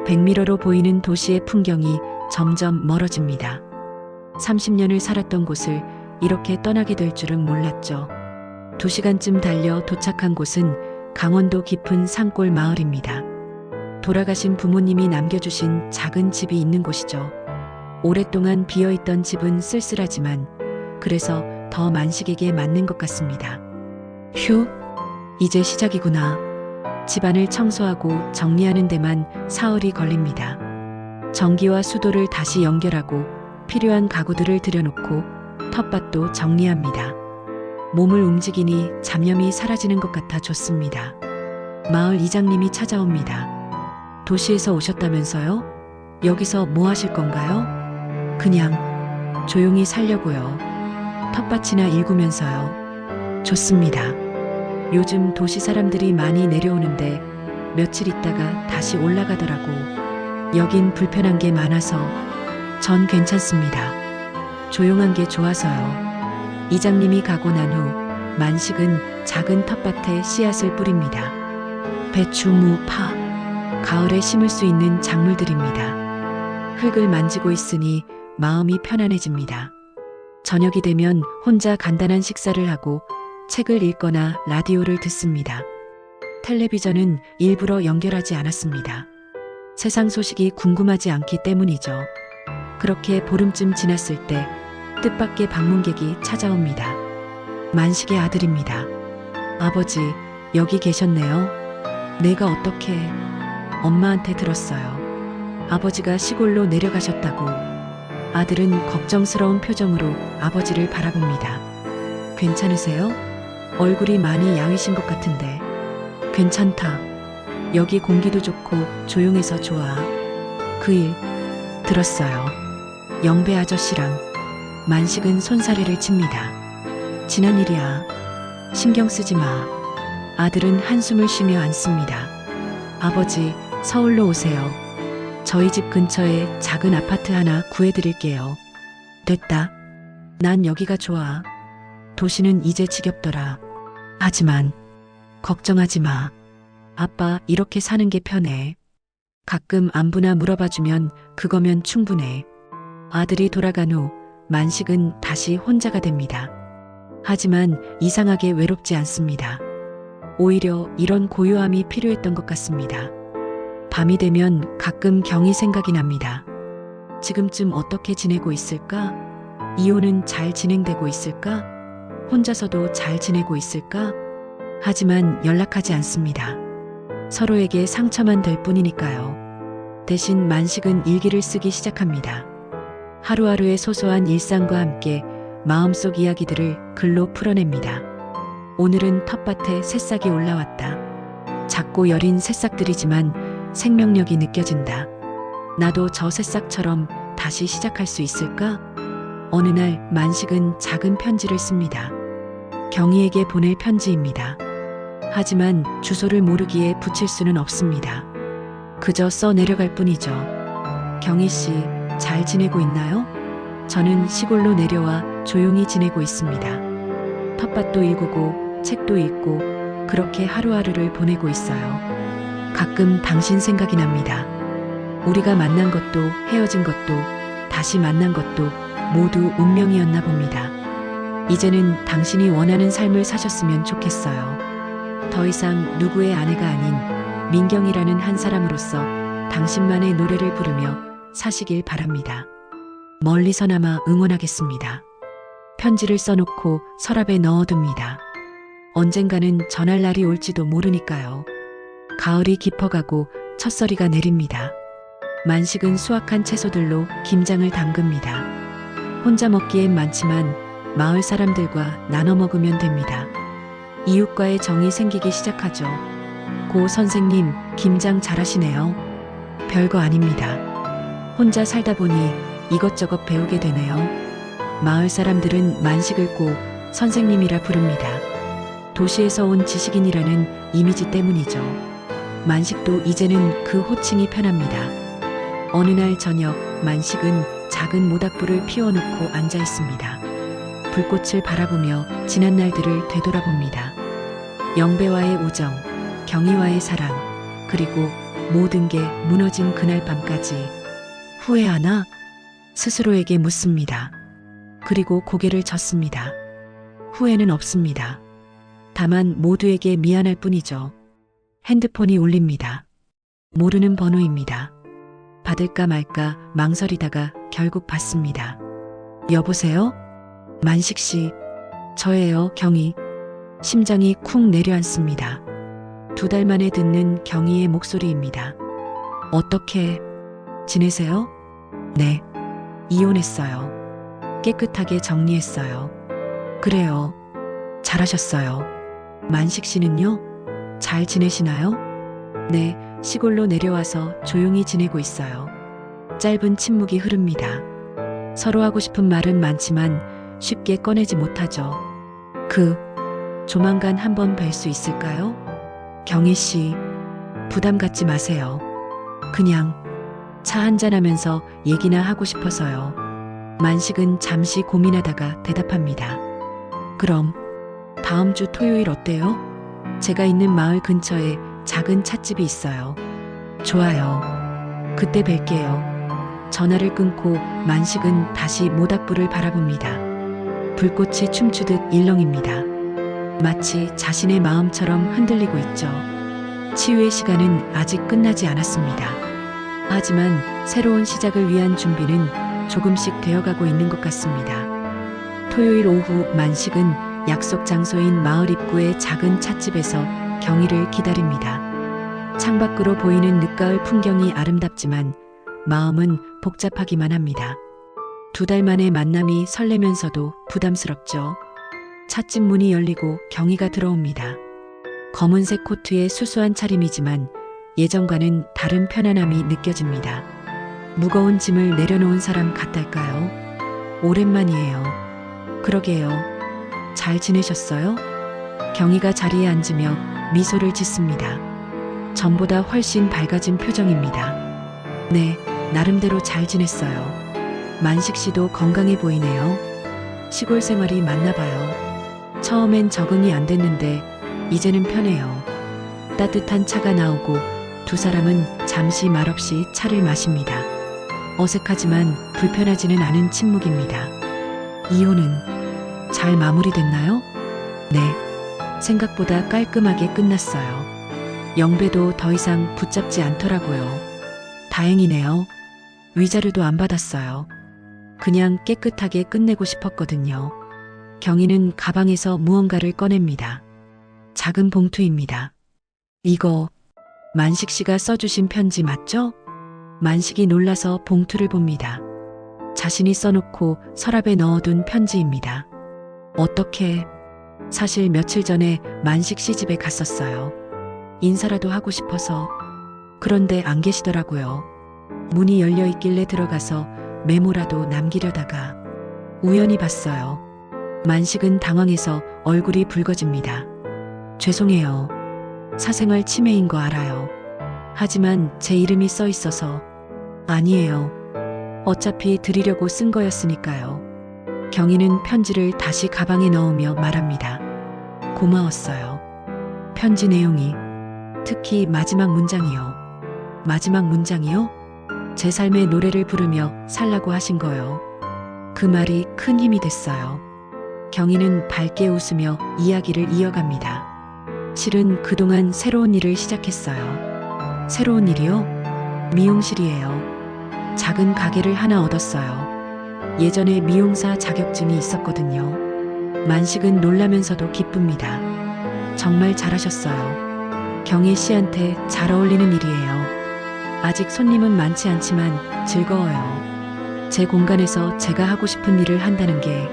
백미러로 보이는 도시의 풍경이 점점 멀어집니다. 30년을 살았던 곳을 이렇게 떠나게 될 줄은 몰랐죠. 2시간쯤 달려 도착한 곳은 강원도 깊은 산골 마을입니다. 돌아가신 부모님이 남겨주신 작은 집이 있는 곳이죠. 오랫동안 비어있던 집은 쓸쓸하지만 그래서 더 만식에게 맞는 것 같습니다. 휴, 이제 시작이구나. 집안을 청소하고 정리하는 데만 사흘이 걸립니다. 전기와 수도를 다시 연결하고 필요한 가구들을 들여놓고 텃밭도 정리합니다. 몸을 움직이니 잡념이 사라지는 것 같아 좋습니다. 마을 이장님이 찾아옵니다. 도시에서 오셨다면서요? 여기서 뭐 하실 건가요? 그냥 조용히 살려고요. 텃밭이나 일구면서요. 좋습니다. 요즘 도시 사람들이 많이 내려오는데 며칠 있다가 다시 올라가더라고. 여긴 불편한 게 많아서 전 괜찮습니다. 조용한 게 좋아서요. 이장님이 가고 난 후 만식은 작은 텃밭에 씨앗을 뿌립니다. 배추, 무, 파, 가을에 심을 수 있는 작물들입니다. 흙을 만지고 있으니 마음이 편안해집니다. 저녁이 되면 혼자 간단한 식사를 하고 책을 읽거나 라디오를 듣습니다. 텔레비전은 일부러 연결하지 않았습니다. 세상 소식이 궁금하지 않기 때문이죠. 그렇게 보름쯤 지났을 때 뜻밖의 방문객이 찾아옵니다. 만식의 아들입니다. 아버지, 여기 계셨네요. 내가 어떻게... 엄마한테 들었어요. 아버지가 시골로 내려가셨다고. 아들은 걱정스러운 표정으로 아버지를 바라봅니다. 괜찮으세요? 얼굴이 많이 야위신 것 같은데. 괜찮다. 여기 공기도 좋고 조용해서 좋아. 그 일 들었어요. 영배 아저씨랑. 만식은 손사래를 칩니다. 지난 일이야. 신경 쓰지 마. 아들은 한숨을 쉬며 앉습니다. 아버지, 서울로 오세요. 저희 집 근처에 작은 아파트 하나 구해드릴게요. 됐다. 난 여기가 좋아. 도시는 이제 지겹더라. 하지만 걱정하지 마. 아빠 이렇게 사는 게 편해. 가끔 안부나 물어봐주면 그거면 충분해. 아들이 돌아간 후 만식은 다시 혼자가 됩니다. 하지만 이상하게 외롭지 않습니다. 오히려 이런 고요함이 필요했던 것 같습니다. 밤이 되면 가끔 경이 생각이 납니다. 지금쯤 어떻게 지내고 있을까? 이혼은 잘 진행되고 있을까? 혼자서도 잘 지내고 있을까? 하지만 연락하지 않습니다. 서로에게 상처만 될 뿐이니까요. 대신 만식은 일기를 쓰기 시작합니다. 하루하루의 소소한 일상과 함께 마음속 이야기들을 글로 풀어냅니다. 오늘은 텃밭에 새싹이 올라왔다. 작고 여린 새싹들이지만 생명력이 느껴진다. 나도 저 새싹처럼 다시 시작할 수 있을까? 어느 날 만식은 작은 편지를 씁니다. 경희에게 보낼 편지입니다. 하지만 주소를 모르기에 붙일 수는 없습니다. 그저 써 내려갈 뿐이죠. 경희 씨, 잘 지내고 있나요? 저는 시골로 내려와 조용히 지내고 있습니다. 텃밭도 일구고 책도 읽고 그렇게 하루하루를 보내고 있어요. 가끔 당신 생각이 납니다. 우리가 만난 것도 헤어진 것도 다시 만난 것도 모두 운명이었나 봅니다. 이제는 당신이 원하는 삶을 사셨으면 좋겠어요. 더 이상 누구의 아내가 아닌 민경이라는 한 사람으로서 당신만의 노래를 부르며 사시길 바랍니다. 멀리서나마 응원하겠습니다. 편지를 써놓고 서랍에 넣어둡니다. 언젠가는 전할 날이 올지도 모르니까요. 가을이 깊어가고 첫서리가 내립니다. 만식은 수확한 채소들로 김장을 담급니다. 혼자 먹기엔 많지만 마을 사람들과 나눠 먹으면 됩니다. 이웃과의 정이 생기기 시작하죠. 고 선생님, 김장 잘하시네요. 별거 아닙니다. 혼자 살다 보니 이것저것 배우게 되네요. 마을 사람들은 만식을 꼭 선생님이라 부릅니다. 도시에서 온 지식인이라는 이미지 때문이죠. 만식도 이제는 그 호칭이 편합니다. 어느 날 저녁 만식은 작은 모닥불을 피워놓고 앉아 있습니다. 불꽃을 바라보며 지난 날들을 되돌아봅니다. 영배와의 우정, 경희와의 사랑, 그리고 모든 게 무너진 그날 밤까지. 후회하나? 스스로에게 묻습니다. 그리고 고개를 젓습니다. 후회는 없습니다. 다만 모두에게 미안할 뿐이죠. 핸드폰이 울립니다. 모르는 번호입니다. 받을까 말까 망설이다가 결국 받습니다. 여보세요? 만식 씨, 저예요, 경희. 심장이 쿵 내려앉습니다. 2달 만에 듣는 경희의 목소리입니다. 어떻게 지내세요? 네, 이혼했어요. 깨끗하게 정리했어요. 그래요. 잘하셨어요. 만식 씨는요? 잘 지내시나요? 네, 시골로 내려와서 조용히 지내고 있어요. 짧은 침묵이 흐릅니다. 서로 하고 싶은 말은 많지만 쉽게 꺼내지 못하죠. 조만간 한번 뵐 수 있을까요? 경희 씨, 부담 갖지 마세요. 그냥 차 한잔하면서 얘기나 하고 싶어서요. 만식은 잠시 고민하다가 대답합니다. 그럼 다음 주 토요일 어때요? 제가 있는 마을 근처에 작은 찻집이 있어요. 좋아요. 그때 뵐게요. 전화를 끊고 만식은 다시 모닥불을 바라봅니다. 불꽃이 춤추듯 일렁입니다. 마치 자신의 마음처럼 흔들리고 있죠. 치유의 시간은 아직 끝나지 않았습니다. 하지만 새로운 시작을 위한 준비는 조금씩 되어가고 있는 것 같습니다. 토요일 오후 만식은 약속 장소인 마을 입구의 작은 찻집에서 경희를 기다립니다. 창밖으로 보이는 늦가을 풍경이 아름답지만 마음은 복잡하기만 합니다. 2달 만의 만남이 설레면서도 부담스럽죠. 찻집 문이 열리고 경희가 들어옵니다. 검은색 코트에 수수한 차림이지만 예전과는 다른 편안함이 느껴집니다. 무거운 짐을 내려놓은 사람 같달까요? 오랜만이에요. 그러게요. 잘 지내셨어요? 경희가 자리에 앉으며 미소를 짓습니다. 전보다 훨씬 밝아진 표정입니다. 네, 나름대로 잘 지냈어요. 만식 씨도 건강해 보이네요. 시골 생활이 맞나 봐요. 처음엔 적응이 안 됐는데 이제는 편해요. 따뜻한 차가 나오고 두 사람은 잠시 말없이 차를 마십니다. 어색하지만 불편하지는 않은 침묵입니다. 이혼은 잘 마무리됐나요? 네, 생각보다 깔끔하게 끝났어요. 영배도 더 이상 붙잡지 않더라고요. 다행이네요. 위자료도 안 받았어요. 그냥 깨끗하게 끝내고 싶었거든요. 경희는 가방에서 무언가를 꺼냅니다. 작은 봉투입니다. 이거 만식 씨가 써주신 편지 맞죠? 만식이 놀라서 봉투를 봅니다. 자신이 써놓고 서랍에 넣어둔 편지입니다. 어떻게? 사실 며칠 전에 만식 씨 집에 갔었어요. 인사라도 하고 싶어서. 그런데 안 계시더라고요. 문이 열려 있길래 들어가서 메모라도 남기려다가 우연히 봤어요. 만식은 당황해서 얼굴이 붉어집니다. 죄송해요. 사생활 침해인 거 알아요. 하지만 제 이름이 써 있어서. 아니에요. 어차피 드리려고 쓴 거였으니까요. 경희는 편지를 다시 가방에 넣으며 말합니다. 고마웠어요. 편지 내용이 특히 마지막 문장이요. 마지막 문장이요? 제 삶의 노래를 부르며 살라고 하신 거요. 그 말이 큰 힘이 됐어요. 경희는 밝게 웃으며 이야기를 이어갑니다. 실은 그동안 새로운 일을 시작했어요. 새로운 일이요? 미용실이에요. 작은 가게를 하나 얻었어요. 예전에 미용사 자격증이 있었거든요. 만식은 놀라면서도 기쁩니다. 정말 잘하셨어요. 경희 씨한테 잘 어울리는 일이에요. 아직 손님은 많지 않지만 즐거워요. 제 공간에서 제가 하고 싶은 일을 한다는 게.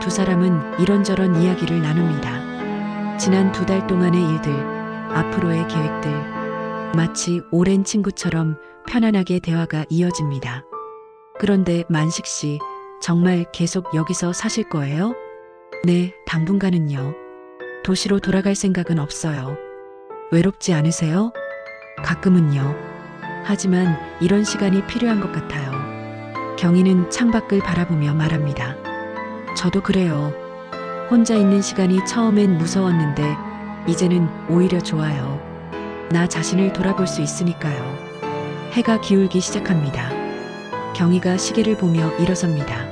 두 사람은 이런저런 이야기를 나눕니다. 지난 2달 동안의 일들, 앞으로의 계획들. 마치 오랜 친구처럼 편안하게 대화가 이어집니다. 그런데 만식 씨, 정말 계속 여기서 사실 거예요? 네, 당분간은요. 도시로 돌아갈 생각은 없어요. 외롭지 않으세요? 가끔은요. 하지만 이런 시간이 필요한 것 같아요. 경희는 창밖을 바라보며 말합니다. 저도 그래요. 혼자 있는 시간이 처음엔 무서웠는데 이제는 오히려 좋아요. 나 자신을 돌아볼 수 있으니까요. 해가 기울기 시작합니다. 경희가 시계를 보며 일어섭니다.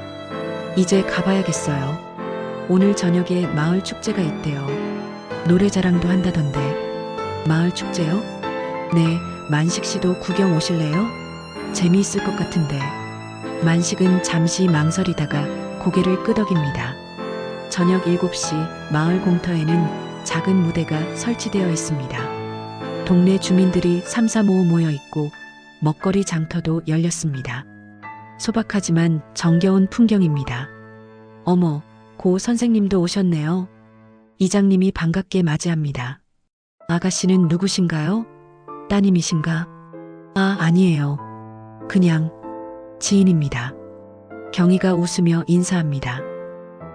이제 가봐야겠어요. 오늘 저녁에 마을 축제가 있대요. 노래 자랑도 한다던데. 마을 축제요? 네, 만식 씨도 구경 오실래요? 재미있을 것 같은데. 만식은 잠시 망설이다가 고개를 끄덕입니다. 저녁 7시 마을 공터에는 작은 무대가 설치되어 있습니다. 동네 주민들이 삼삼오오 모여 있고 먹거리 장터도 열렸습니다. 소박하지만 정겨운 풍경입니다. 어머, 고 선생님도 오셨네요. 이장님이 반갑게 맞이합니다. 아가씨는 누구신가요? 따님이신가? 아, 아니에요. 그냥 지인입니다. 경희가 웃으며 인사합니다.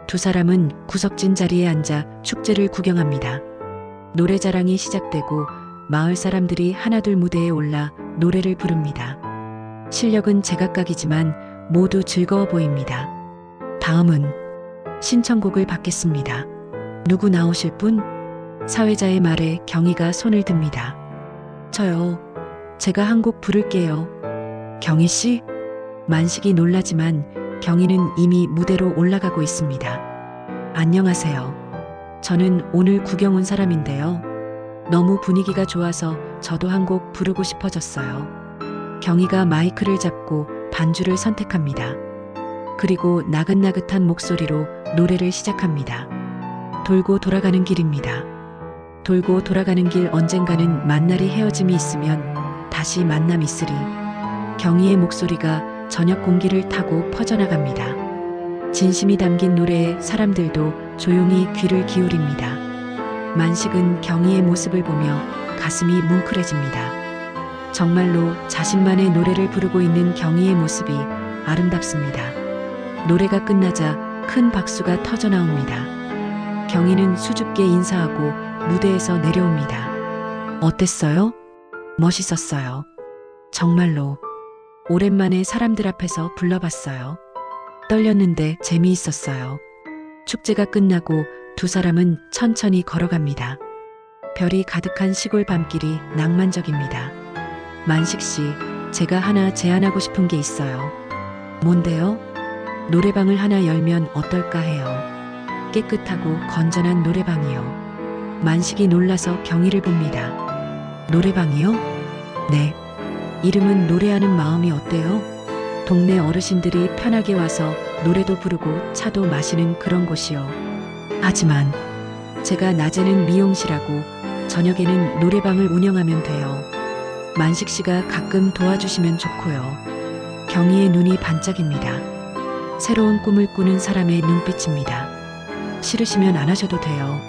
두 사람은 구석진 자리에 앉아 축제를 구경합니다. 노래 자랑이 시작되고 마을 사람들이 하나둘 무대에 올라 노래를 부릅니다. 실력은 제각각이지만 모두 즐거워 보입니다. 다음은 신청곡을 받겠습니다. 누구 나오실 분? 사회자의 말에 경희가 손을 듭니다. 저요. 제가 한 곡 부를게요. 경희 씨? 만식이 놀라지만 경희는 이미 무대로 올라가고 있습니다. 안녕하세요. 저는 오늘 구경 온 사람인데요. 너무 분위기가 좋아서 저도 한 곡 부르고 싶어졌어요. 경희가 마이크를 잡고 반주를 선택합니다. 그리고 나긋나긋한 목소리로 노래를 시작합니다. 돌고 돌아가는 길입니다. 돌고 돌아가는 길 언젠가는 만날이 헤어짐이 있으면 다시 만남 있으리. 경희의 목소리가 저녁 공기를 타고 퍼져나갑니다. 진심이 담긴 노래에 사람들도 조용히 귀를 기울입니다. 만식은 경희의 모습을 보며 가슴이 뭉클해집니다. 정말로 자신만의 노래를 부르고 있는 경희의 모습이 아름답습니다. 노래가 끝나자 큰 박수가 터져 나옵니다. 경희는 수줍게 인사하고 무대에서 내려옵니다. 어땠어요? 멋있었어요. 정말로 오랜만에 사람들 앞에서 불러봤어요. 떨렸는데 재미있었어요. 축제가 끝나고 두 사람은 천천히 걸어갑니다. 별이 가득한 시골 밤길이 낭만적입니다. 만식 씨, 제가 하나 제안하고 싶은 게 있어요. 뭔데요? 노래방을 하나 열면 어떨까 해요. 깨끗하고 건전한 노래방이요. 만식이 놀라서 경희를 봅니다. 노래방이요? 네. 이름은 노래하는 마음이 어때요? 동네 어르신들이 편하게 와서 노래도 부르고 차도 마시는 그런 곳이요. 하지만 제가 낮에는 미용실하고 저녁에는 노래방을 운영하면 돼요. 만식 씨가 가끔 도와주시면 좋고요. 경희의 눈이 반짝입니다. 새로운 꿈을 꾸는 사람의 눈빛입니다. 싫으시면 안 하셔도 돼요.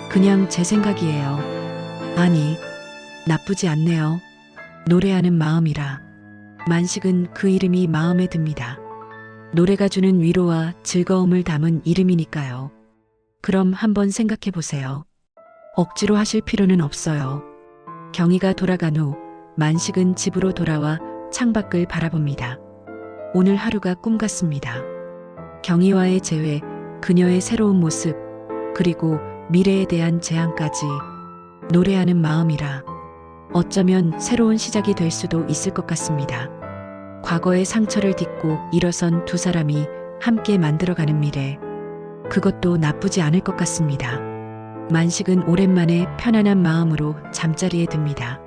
그냥 제 생각이에요. 아니, 나쁘지 않네요. 노래하는 마음이라. 만식은 그 이름이 마음에 듭니다. 노래가 주는 위로와 즐거움을 담은 이름이니까요. 그럼 한번 생각해 보세요. 억지로 하실 필요는 없어요. 경희가 돌아간 후 만식은 집으로 돌아와 창밖을 바라봅니다. 오늘 하루가 꿈 같습니다. 경희와의 재회, 그녀의 새로운 모습, 그리고 미래에 대한 제안까지. 노래하는 마음이라 어쩌면 새로운 시작이 될 수도 있을 것 같습니다. 과거의 상처를 딛고 일어선 두 사람이 함께 만들어가는 미래. 그것도 나쁘지 않을 것 같습니다. 만식은 오랜만에 편안한 마음으로 잠자리에 듭니다.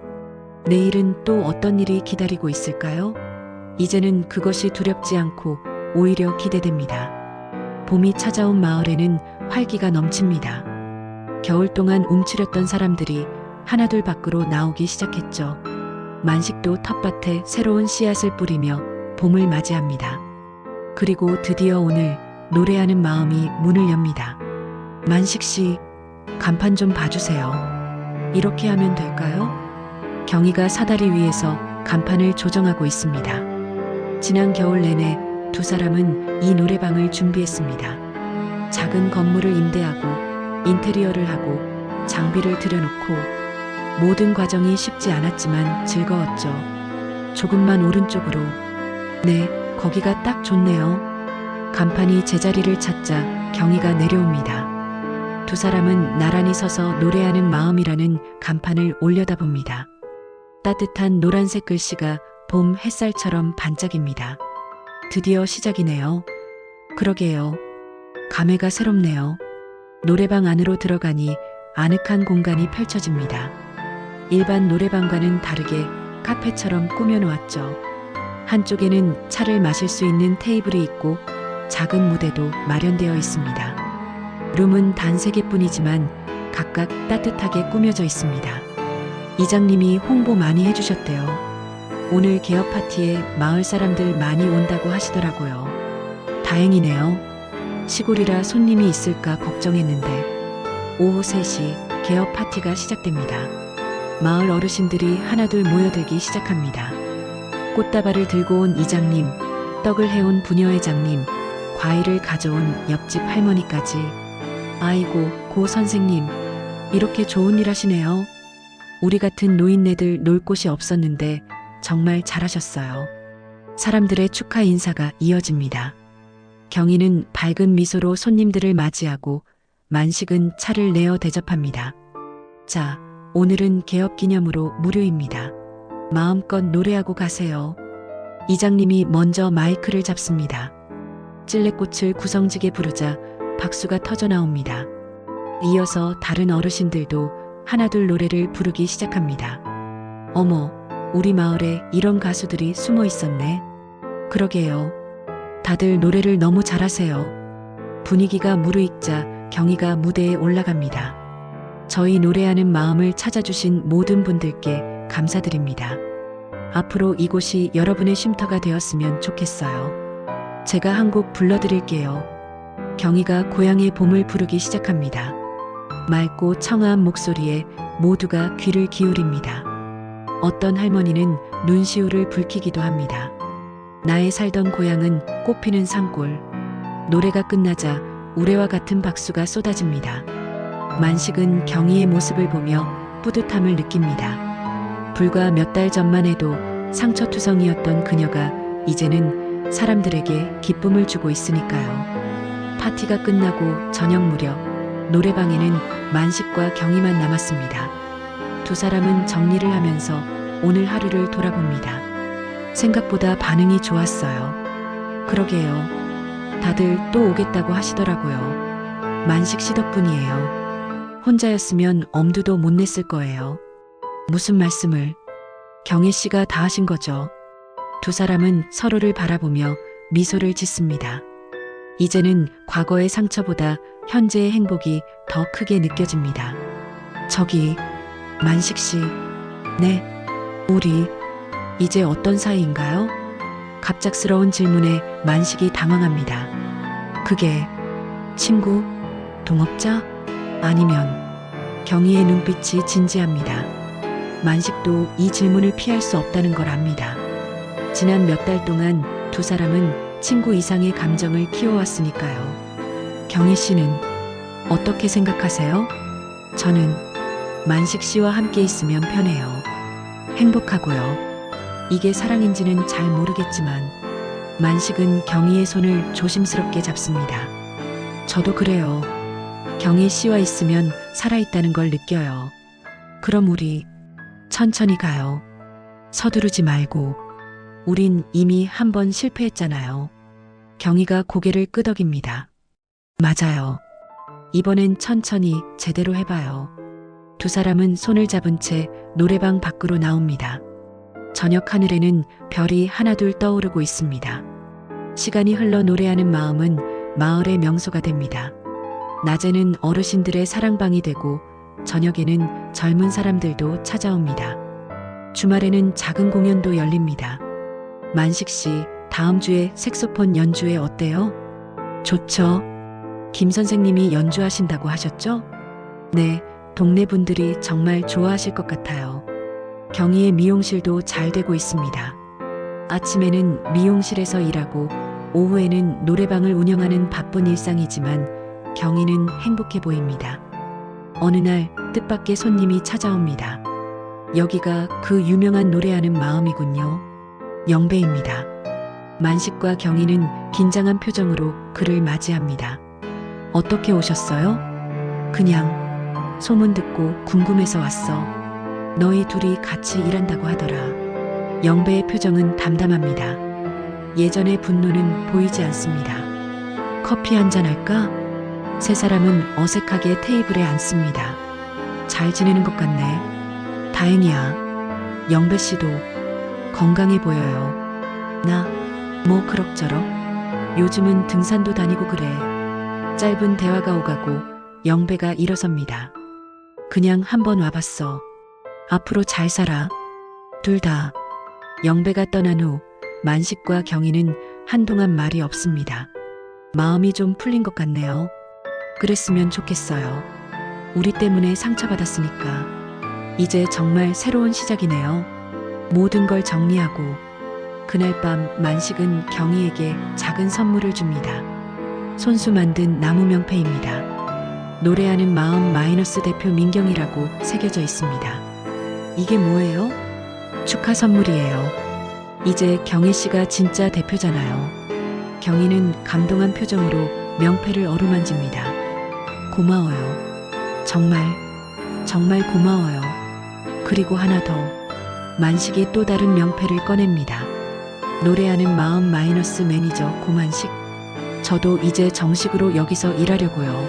내일은 또 어떤 일이 기다리고 있을까요? 이제는 그것이 두렵지 않고 오히려 기대됩니다. 봄이 찾아온 마을에는 활기가 넘칩니다. 겨울 동안 움츠렸던 사람들이 하나둘 밖으로 나오기 시작했죠. 만식도 텃밭에 새로운 씨앗을 뿌리며 봄을 맞이합니다. 그리고 드디어 오늘 노래하는 마음이 문을 엽니다. 만식 씨, 간판 좀 봐주세요. 이렇게 하면 될까요? 경희가 사다리 위에서 간판을 조정하고 있습니다. 지난 겨울 내내 두 사람은 이 노래방을 준비했습니다. 작은 건물을 임대하고 인테리어를 하고 장비를 들여놓고 모든 과정이 쉽지 않았지만 즐거웠죠. 조금만 오른쪽으로. 네, 거기가 딱 좋네요. 간판이 제자리를 찾자 경희가 내려옵니다. 두 사람은 나란히 서서 노래하는 마음이라는 간판을 올려다봅니다. 따뜻한 노란색 글씨가 봄 햇살처럼 반짝입니다. 드디어 시작이네요. 그러게요. 감회가 새롭네요. 노래방 안으로 들어가니 아늑한 공간이 펼쳐집니다. 일반 노래방과는 다르게 카페처럼 꾸며놓았죠. 한쪽에는 차를 마실 수 있는 테이블이 있고 작은 무대도 마련되어 있습니다. 룸은 단 3개뿐이지만 각각 따뜻하게 꾸며져 있습니다. 이장님이 홍보 많이 해주셨대요. 오늘 개업 파티에 마을 사람들 많이 온다고 하시더라고요. 다행이네요. 시골이라 손님이 있을까 걱정했는데. 오후 3시 개업 파티가 시작됩니다. 마을 어르신들이 하나둘 모여들기 시작합니다. 꽃다발을 들고 온 이장님, 떡을 해온 부녀회장님, 과일을 가져온 옆집 할머니까지. 아이고, 고 선생님, 이렇게 좋은 일 하시네요. 우리 같은 노인네들 놀 곳이 없었는데 정말 잘하셨어요. 사람들의 축하 인사가 이어집니다. 경희는 밝은 미소로 손님들을 맞이하고 만식은 차를 내어 대접합니다. 자, 오늘은 개업 기념으로 무료입니다. 마음껏 노래하고 가세요. 이장님이 먼저 마이크를 잡습니다. 찔레꽃을 구성지게 부르자 박수가 터져 나옵니다. 이어서 다른 어르신들도 하나둘 노래를 부르기 시작합니다. 어머, 우리 마을에 이런 가수들이 숨어 있었네. 그러게요. 다들 노래를 너무 잘하세요. 분위기가 무르익자 경희가 무대에 올라갑니다. 저희 노래하는 마음을 찾아주신 모든 분들께 감사드립니다. 앞으로 이곳이 여러분의 쉼터가 되었으면 좋겠어요. 제가 한 곡 불러드릴게요. 경희가 고향의 봄을 부르기 시작합니다. 맑고 청아한 목소리에 모두가 귀를 기울입니다. 어떤 할머니는 눈시울을 붉히기도 합니다. 나의 살던 고향은 꽃피는 산골. 노래가 끝나자 우레와 같은 박수가 쏟아집니다. 만식은 경희의 모습을 보며 뿌듯함을 느낍니다. 불과 몇 달 전만 해도 상처투성이었던 그녀가 이제는 사람들에게 기쁨을 주고 있으니까요. 파티가 끝나고 저녁 무렵 노래방에는 만식과 경희만 남았습니다. 두 사람은 정리를 하면서 오늘 하루를 돌아봅니다. 생각보다 반응이 좋았어요. 그러게요. 다들 또 오겠다고 하시더라고요. 만식 씨 덕분이에요. 혼자였으면 엄두도 못 냈을 거예요. 무슨 말씀을? 경희 씨가 다 하신 거죠. 두 사람은 서로를 바라보며 미소를 짓습니다. 이제는 과거의 상처보다 현재의 행복이 더 크게 느껴집니다. 저기, 만식 씨. 네, 우리 이제 어떤 사이인가요? 갑작스러운 질문에 만식이 당황합니다. 그게 친구? 동업자? 아니면 경희의 눈빛이 진지합니다. 만식도 이 질문을 피할 수 없다는 걸 압니다. 지난 몇 달 동안 두 사람은 친구 이상의 감정을 키워왔으니까요. 경희 씨는 어떻게 생각하세요? 저는 만식 씨와 함께 있으면 편해요. 행복하고요. 이게 사랑인지는 잘 모르겠지만 만식은 경희의 손을 조심스럽게 잡습니다. 저도 그래요. 경희 씨와 있으면 살아있다는 걸 느껴요. 그럼 우리 천천히 가요. 서두르지 말고. 우린 이미 한 번 실패했잖아요. 경희가 고개를 끄덕입니다. 맞아요. 이번엔 천천히 제대로 해봐요. 두 사람은 손을 잡은 채 노래방 밖으로 나옵니다. 저녁 하늘에는 별이 하나둘 떠오르고 있습니다. 시간이 흘러 노래하는 마음은 마을의 명소가 됩니다. 낮에는 어르신들의 사랑방이 되고 저녁에는 젊은 사람들도 찾아옵니다. 주말에는 작은 공연도 열립니다. 만식 씨, 다음 주에 색소폰 연주회 어때요? 좋죠. 김 선생님이 연주하신다고 하셨죠? 네, 동네 분들이 정말 좋아하실 것 같아요. 경희의 미용실도 잘 되고 있습니다. 아침에는 미용실에서 일하고 오후에는 노래방을 운영하는 바쁜 일상이지만 경희는 행복해 보입니다. 어느 날 뜻밖의 손님이 찾아옵니다. 여기가 그 유명한 노래하는 마음이군요. 영배입니다. 만식과 경희는 긴장한 표정으로 그를 맞이합니다. 어떻게 오셨어요? 그냥 소문 듣고 궁금해서 왔어. 너희 둘이 같이 일한다고 하더라. 영배의 표정은 담담합니다. 예전의 분노는 보이지 않습니다. 커피 한잔 할까? 세 사람은 어색하게 테이블에 앉습니다. 잘 지내는 것 같네. 다행이야. 영배 씨도 건강해 보여요. 나 뭐 그럭저럭. 요즘은 등산도 다니고 그래. 짧은 대화가 오가고 영배가 일어섭니다. 그냥 한번 와봤어. 앞으로 잘 살아. 둘 다. 영배가 떠난 후 만식과 경희는 한동안 말이 없습니다. 마음이 좀 풀린 것 같네요. 그랬으면 좋겠어요. 우리 때문에 상처받았으니까. 이제 정말 새로운 시작이네요. 모든 걸 정리하고. 그날 밤 만식은 경희에게 작은 선물을 줍니다. 손수 만든 나무 명패입니다. 노래하는 마음 마이너스 대표 민경이라고 새겨져 있습니다. 이게 뭐예요? 축하 선물이에요. 이제 경희 씨가 진짜 대표잖아요. 경희는 감동한 표정으로 명패를 어루만집니다. 고마워요. 정말 고마워요. 그리고 하나 더. 만식이 또 다른 명패를 꺼냅니다. 노래하는 마음 마이너스 매니저 고만식. 저도 이제 정식으로 여기서 일하려고요.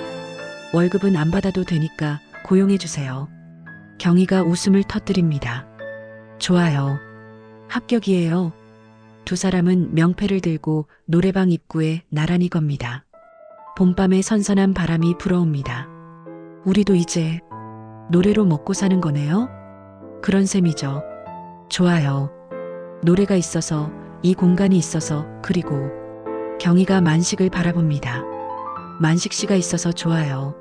월급은 안 받아도 되니까 고용해주세요. 경희가 웃음을 터뜨립니다. 좋아요. 합격이에요. 두 사람은 명패를 들고 노래방 입구에 나란히 겁니다. 봄밤의 선선한 바람이 불어옵니다. 우리도 이제 노래로 먹고 사는 거네요? 그런 셈이죠. 좋아요. 노래가 있어서, 이 공간이 있어서, 그리고 경희가 만식을 바라봅니다. 만식 씨가 있어서 좋아요.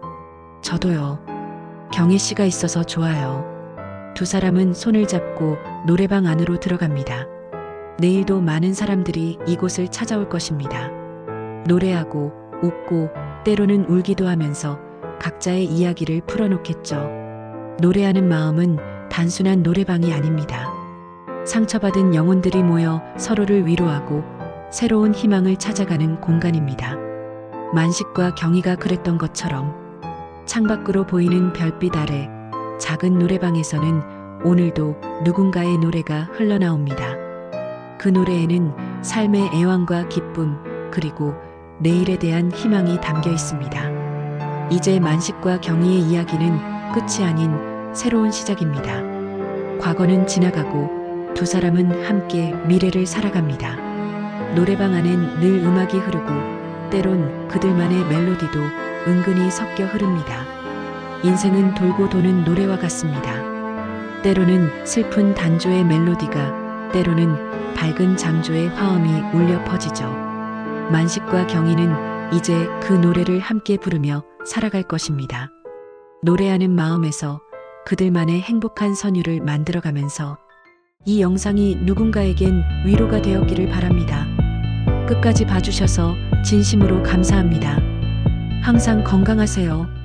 저도요. 경희 씨가 있어서 좋아요. 두 사람은 손을 잡고 노래방 안으로 들어갑니다. 내일도 많은 사람들이 이곳을 찾아올 것입니다. 노래하고 웃고 때로는 울기도 하면서 각자의 이야기를 풀어놓겠죠. 노래하는 마음은 단순한 노래방이 아닙니다. 상처받은 영혼들이 모여 서로를 위로하고 새로운 희망을 찾아가는 공간입니다. 만식과 경희가 그랬던 것처럼 창밖으로 보이는 별빛 아래 작은 노래방에서는 오늘도 누군가의 노래가 흘러나옵니다. 그 노래에는 삶의 애환과 기쁨, 그리고 내일에 대한 희망이 담겨 있습니다. 이제 만식과 경희의 이야기는 끝이 아닌 새로운 시작입니다. 과거는 지나가고 두 사람은 함께 미래를 살아갑니다. 노래방 안엔 늘 음악이 흐르고 때론 그들만의 멜로디도 은근히 섞여 흐릅니다. 인생은 돌고 도는 노래와 같습니다. 때로는 슬픈 단조의 멜로디가, 때로는 밝은 장조의 화음이 울려 퍼지죠. 만식과 경희는 이제 그 노래를 함께 부르며 살아갈 것입니다. 노래하는 마음에서 그들만의 행복한 선율을 만들어가면서 이 영상이 누군가에겐 위로가 되었기를 바랍니다. 끝까지 봐주셔서 진심으로 감사합니다. 항상 건강하세요.